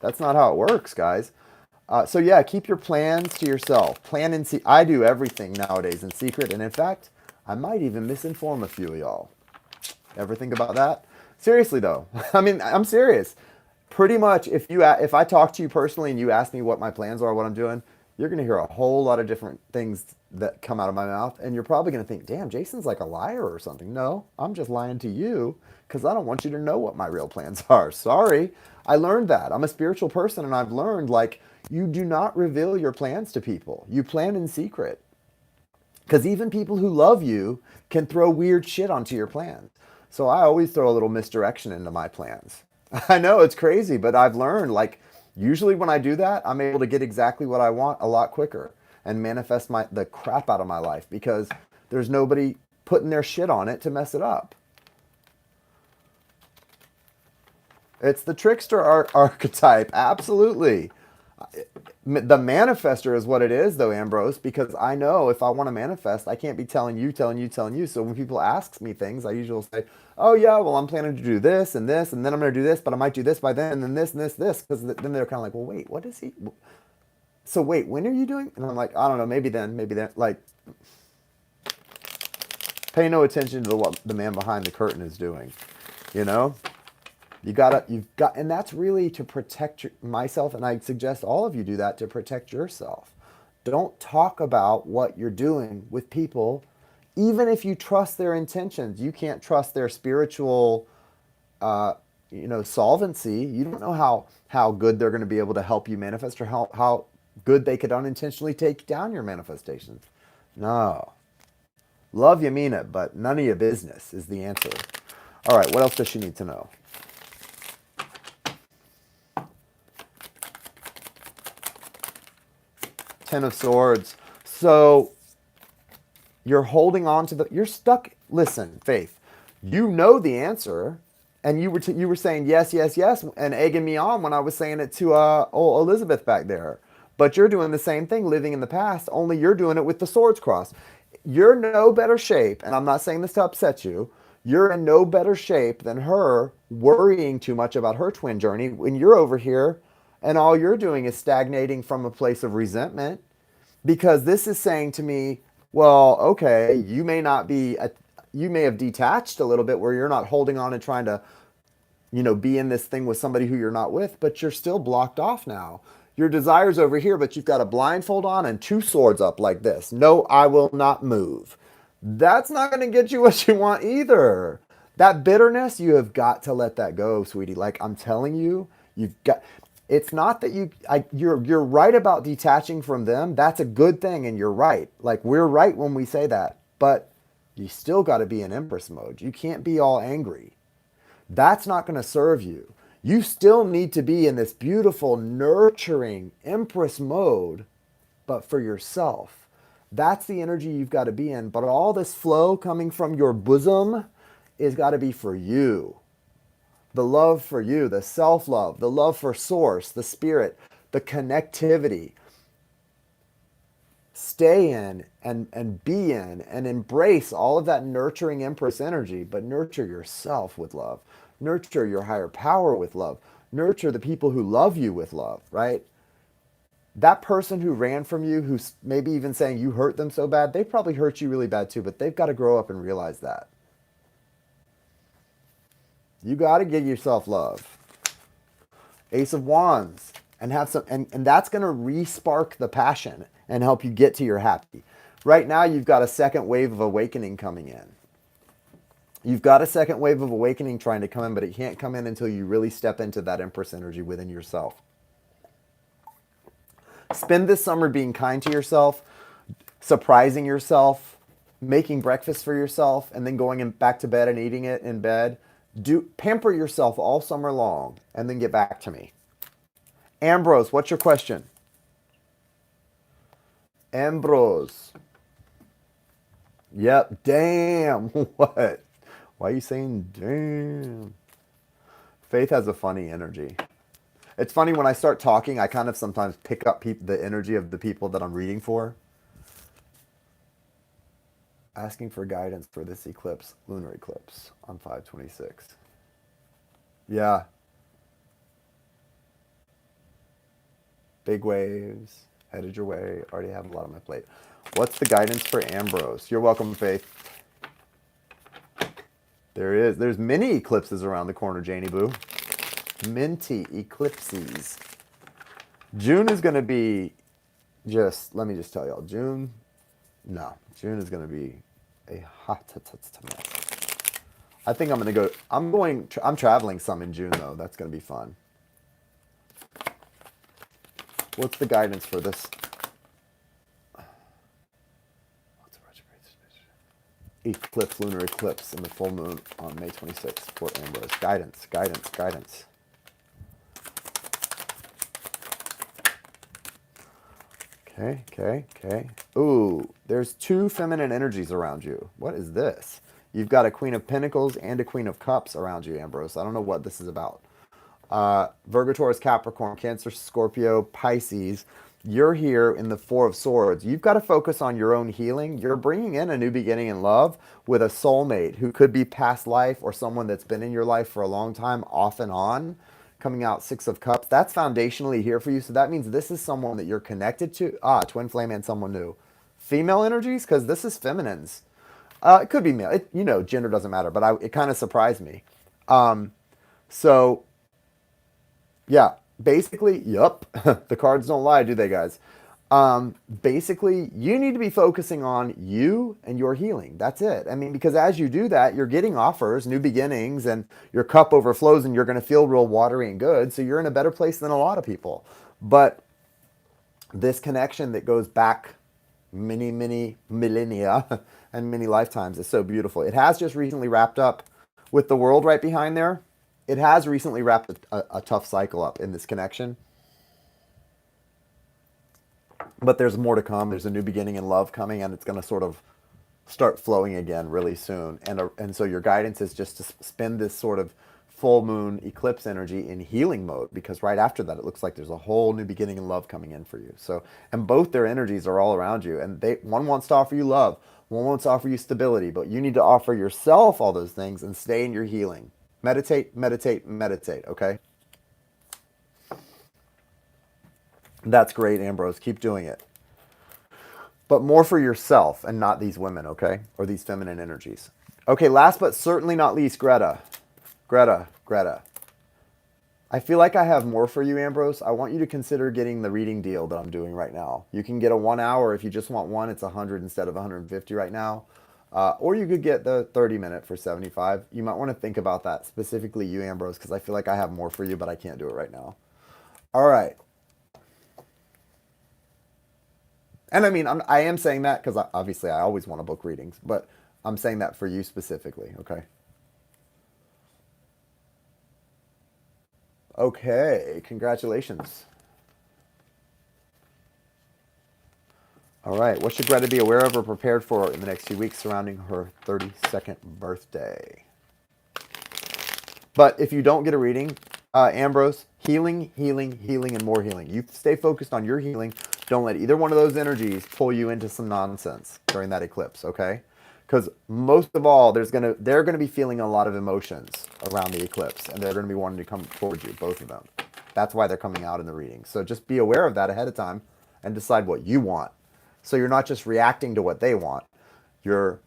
That's not how it works, guys. So yeah, keep your plans to yourself. Plan and see. I do everything nowadays in secret. And in fact, I might even misinform a few of y'all. Ever think about that? Seriously though. I mean, I'm serious. Pretty much if I talk to you personally and you ask me what my plans are, what I'm doing, you're going to hear a whole lot of different things that come out of my mouth. And you're probably going to think, damn, Jason's like a liar or something. No, I'm just lying to you because I don't want you to know what my real plans are. Sorry. I learned that. I'm a spiritual person and I've learned, like, you do not reveal your plans to people. You plan in secret. Because even people who love you can throw weird shit onto your plans. So I always throw a little misdirection into my plans. I know it's crazy, but I've learned, like, usually when I do that, I'm able to get exactly what I want a lot quicker and manifest the crap out of my life because there's nobody putting their shit on it to mess it up. It's the trickster archetype, absolutely. The manifester is what it is, though, Ambrose, because I know if I want to manifest, I can't be telling you. So when people ask me things, I usually say, oh, yeah, well, I'm planning to do this, and then I'm going to do this, but I might do this by then, and then this, because then they're kind of like, well, wait, what is he? So wait, when are you doing? And I'm like, I don't know, maybe then. Like, pay no attention to what the man behind the curtain is doing, you know? And that's really to protect myself, and I suggest all of you do that to protect yourself. Don't talk about what you're doing with people, even if you trust their intentions. You can't trust their spiritual, solvency. You don't know how good they're going to be able to help you manifest, or how good they could unintentionally take down your manifestations. No. Love you, mean it, but none of your business is the answer. All right, what else does she need to know? Ten of Swords. So you're holding on to you're stuck. Listen, Faith, you know the answer, and you were saying yes, and egging me on when I was saying it to old Elizabeth back there. But you're doing the same thing, living in the past, only you're doing it with the swords crossed. You're in no better shape, and I'm not saying this to upset you. You're in no better shape than her, worrying too much about her twin journey when you're over here and all you're doing is stagnating from a place of resentment, because this is saying to me, well, okay, you may have detached a little bit where you're not holding on and trying to, be in this thing with somebody who you're not with, but you're still blocked off now. Your desire's over here, but you've got a blindfold on and two swords up like this. No, I will not move. That's not going to get you what you want either. That bitterness, you have got to let that go, sweetie. Like I'm telling you, it's not that you're right about detaching from them. That's a good thing, and you're right. Like we're right when we say that. But you still got to be in Empress mode. You can't be all angry. That's not going to serve you. You still need to be in this beautiful, nurturing Empress mode, but for yourself. That's the energy you've got to be in. But all this flow coming from your bosom is got to be for you. The love for you, the self-love, the love for source, the spirit, the connectivity. Stay in and be in and embrace all of that nurturing Empress energy, but nurture yourself with love. Nurture your higher power with love. Nurture the people who love you with love, right? That person who ran from you, who's maybe even saying you hurt them so bad, they probably hurt you really bad too, but they've got to grow up and realize that. You got to give yourself love. Ace of Wands. And have some, and that's going to re-spark the passion and help you get to your happy. Right now, you've got a second wave of awakening coming in. You've got a second wave of awakening trying to come in, but it can't come in until you really step into that Empress energy within yourself. Spend this summer being kind to yourself, surprising yourself, making breakfast for yourself, and then going back to bed and eating it in bed. Pamper yourself all summer long, and then get back to me. Ambrose, what's your question? Ambrose. Yep, damn. What? Why are you saying damn? Faith has a funny energy. It's funny when I start talking, I kind of sometimes pick up the energy of the people that I'm reading for. Asking for guidance for this eclipse, lunar eclipse on 5/26. Yeah. Big waves, headed your way. Already have a lot on my plate. What's the guidance for Ambrose? You're welcome, Faith. There's many eclipses around the corner, Janie Boo. Minty eclipses. June is going to be let me just tell y'all, June is going to be a hot mess. I think I'm going to go, I'm traveling some in June though. That's going to be fun. What's the guidance for this? Eclipse, lunar eclipse in the full moon on May 26th for Ambrose. Guidance, guidance, guidance. Okay. Ooh, there's two feminine energies around you. What is this? You've got a Queen of Pentacles and a Queen of Cups around you, Ambrose. I don't know what this is about. Virgo, Taurus, Capricorn, Cancer, Scorpio, Pisces. You're here in the Four of Swords. You've got to focus on your own healing. You're bringing in a new beginning in love with a soulmate who could be past life or someone that's been in your life for a long time, off and on. Coming out Six of Cups. That's foundationally here for you. So that means this is someone that you're connected to. Twin flame and someone new. Female energies, because this is feminines. It could be male. Gender doesn't matter, but it kind of surprised me. So, yeah, basically, yup. The cards don't lie, do they, guys? Basically, you need to be focusing on you and your healing. That's it. I mean, because as you do that, you're getting offers, new beginnings, and your cup overflows and you're going to feel real watery and good. So you're in a better place than a lot of people. But this connection that goes back many, many millennia and many lifetimes is so beautiful. It has just recently wrapped up with the world right behind there. It has recently wrapped a tough cycle up in this connection. But there's more to come. There's a new beginning in love coming, and it's going to sort of start flowing again really soon. And so your guidance is just to spend this sort of full moon eclipse energy in healing mode, because right after that, it looks like there's a whole new beginning in love coming in for you. So, and both their energies are all around you, and one wants to offer you love, one wants to offer you stability, but you need to offer yourself all those things and stay in your healing. Meditate, meditate, meditate, okay? That's great, Ambrose. Keep doing it. But more for yourself and not these women, okay? Or these feminine energies. Okay, last but certainly not least, Greta. Greta. I feel like I have more for you, Ambrose. I want you to consider getting the reading deal that I'm doing right now. You can get a 1 hour. If you just want one, it's 100 instead of 150 right now. Or you could get the 30-minute for 75. You might want to think about that, specifically you, Ambrose, because I feel like I have more for you, but I can't do it right now. All right. And I mean, I am saying that because obviously I always want to book readings, but I'm saying that for you specifically, okay? Okay, congratulations. All right, what should Greta be aware of or prepared for in the next few weeks surrounding her 32nd birthday? But if you don't get a reading, Ambrose, healing, and more healing. You stay focused on your healing. Don't let either one of those energies pull you into some nonsense during that eclipse, okay? Because most of all, they're going to be feeling a lot of emotions around the eclipse, and they're going to be wanting to come towards you, both of them. That's why they're coming out in the reading. So just be aware of that ahead of time and decide what you want. So you're not just reacting to what they want. You're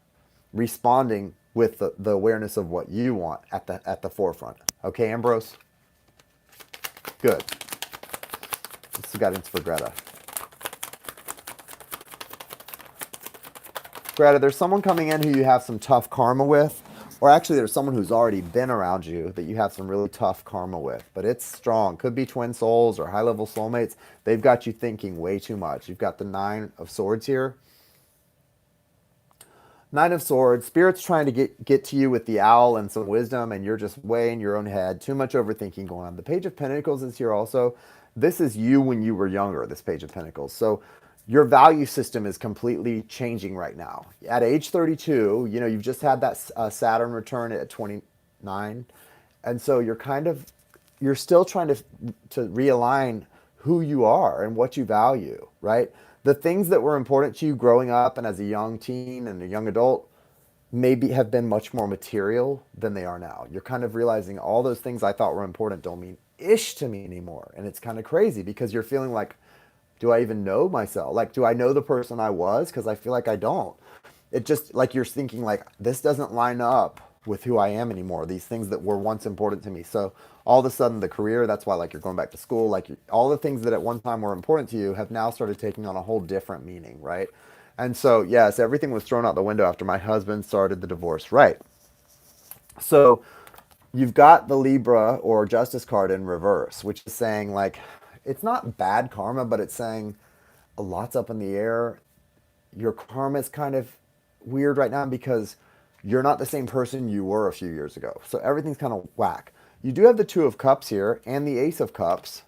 responding with the awareness of what you want at the forefront. Okay, Ambrose? Good. This is guidance for Greta. Greta, there's someone coming in who you have some tough karma with, Or actually, there's someone who's already been around you that you have some really tough karma with, but it's strong. Could be twin souls or high-level soulmates. They've got you thinking way too much. You've got the Nine of Swords here. Nine of Swords, Spirit's trying to get to you with the owl and some wisdom, and you're just way in your own head. Too much overthinking going on. The Page of Pentacles is here also. This is you when you were younger, this Page of Pentacles. So your value system is completely changing right now. At age 32, you know, you've just had that Saturn return at 29. And so you're still trying to realign who you are and what you value, right? The things that were important to you growing up and as a young teen and a young adult maybe have been much more material than they are now. You're kind of realizing all those things I thought were important don't mean ish to me anymore. And it's kind of crazy because you're feeling like, do I even know myself? Like, do I know the person I was? Because I feel like I don't. It just, like, you're thinking like, this doesn't line up with who I am anymore. These things that were once important to me. So all of a sudden the career, that's why like you're going back to school, like all the things that at one time were important to you have now started taking on a whole different meaning, right? And so, yes, everything was thrown out the window after my husband started the divorce, right? So you've got the Libra or Justice card in reverse, which is saying like, it's not bad karma, but it's saying a lot's up in the air. Your karma is kind of weird right now because you're not the same person you were a few years ago. So everything's kind of whack. You do have the Two of Cups here and the Ace of Cups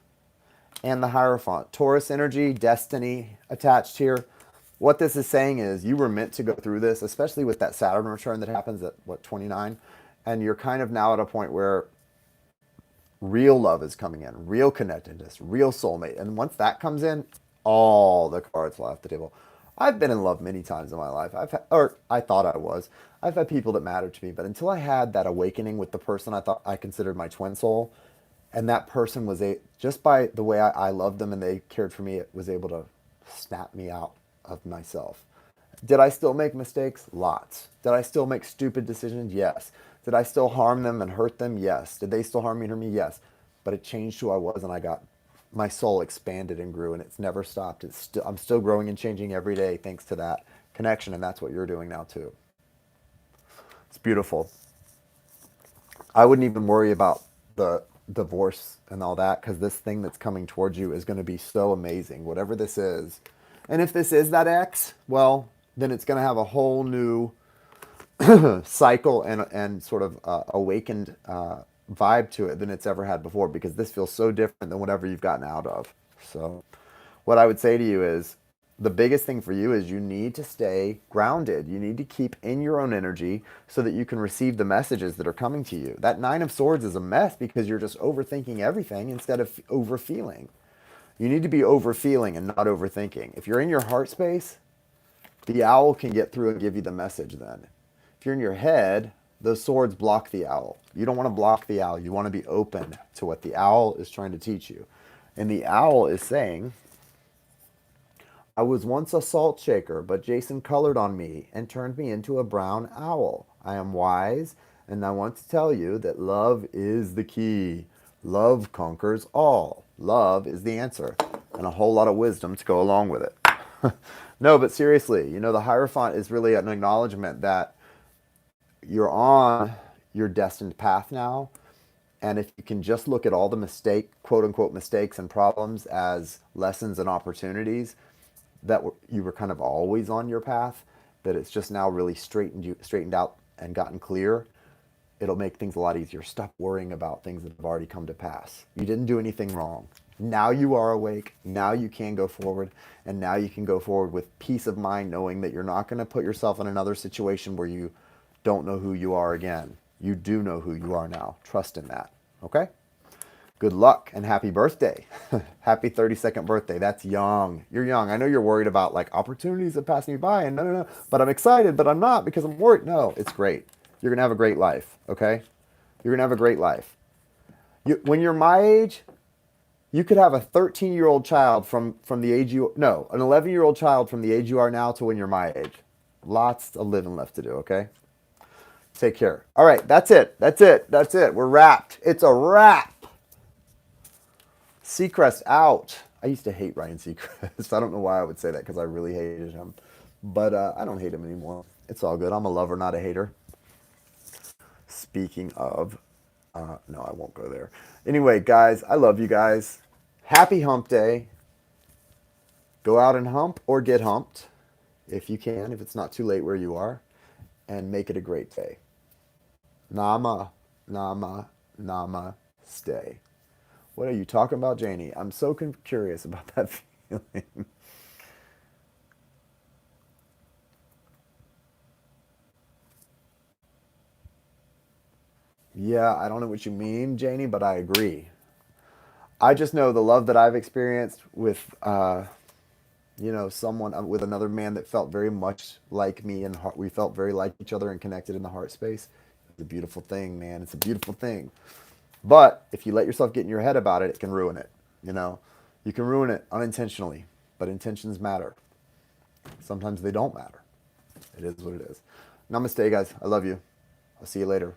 and the Hierophant. Taurus energy, destiny attached here. What this is saying is you were meant to go through this, especially with that Saturn return that happens at, 29? And you're kind of now at a point where real love is coming in, real connectedness, real soulmate. And once that comes in, all the cards will off the table. I've been in love many times in my life. Or I thought I was. I've had people that mattered to me, but until I had that awakening with the person I thought I considered my twin soul, and that person was just by the way I loved them and they cared for me, it was able to snap me out of myself. Did I still make mistakes? Lots. Did I still make stupid decisions? Yes. Did I still harm them and hurt them? Yes. Did they still harm me and hurt me? Yes. But it changed who I was, and my soul expanded and grew, and it's never stopped. I'm still growing and changing every day thanks to that connection, and that's what you're doing now too. It's beautiful. I wouldn't even worry about the divorce and all that because this thing that's coming towards you is going to be so amazing, whatever this is. And if this is that ex, well, then it's going to have a whole new cycle and sort of awakened vibe to it than it's ever had before, because this feels so different than whatever you've gotten out of. So what I would say to you is the biggest thing for you is you need to stay grounded. You need to keep in your own energy so that you can receive the messages that are coming to you. That Nine of Swords is a mess because you're just overthinking everything instead of overfeeling. You need to be overfeeling and not overthinking. If you're in your heart space, the owl can get through and give you the message then. If you're in your head, those swords block the owl. You don't want to block the owl. You want to be open to what the owl is trying to teach you. And the owl is saying, I was once a salt shaker, but Jason colored on me and turned me into a brown owl. I am wise, and I want to tell you that love is the key. Love conquers all. Love is the answer. And a whole lot of wisdom to go along with it. No, but seriously, you know, the Hierophant is really an acknowledgement that you're on your destined path now. And if you can just look at all the quote unquote mistakes and problems as lessons and opportunities, that you were kind of always on your path, that it's just now really straightened out and gotten clear, it'll make things a lot easier. Stop worrying about things that have already come to pass. You didn't do anything wrong. Now you are awake. Now you can go forward. And now you can go forward with peace of mind, knowing that you're not going to put yourself in another situation where you don't know who you are again. You do know who you are now. Trust in that. Okay? Good luck and happy birthday. Happy 32nd birthday. That's young. You're young. I know you're worried about like opportunities that pass me by and no. But I'm excited, but I'm not because I'm worried. No, it's great. You're going to have a great life. Okay? You're going to have a great life. When you're my age, you could have a 13-year-old child from the age an 11-year-old child from the age you are now to when you're my age. Lots of living left to do, okay? Take care. All right, that's it. We're wrapped. It's a wrap. Seacrest out. I used to hate Ryan Seacrest. I don't know why I would say that because I really hated him. But I don't hate him anymore. It's all good. I'm a lover, not a hater. Speaking of, no, I won't go there. Anyway, guys, I love you guys. Happy hump day. Go out and hump or get humped if you can, if it's not too late where you are, and make it a great day. Nama, nama, nama, stay. What are you talking about, Janie? I'm so curious about that feeling. Yeah, I don't know what you mean, Janie, but I agree. I just know the love that I've experienced with, someone with another man that felt very much like me, and we felt very like each other and connected in the heart space. It's a beautiful thing, man. It's a beautiful thing. But if you let yourself get in your head about it, it can ruin it. You know, you can ruin it unintentionally, but intentions matter. Sometimes they don't matter. It is what it is. Namaste, guys. I love you. I'll see you later.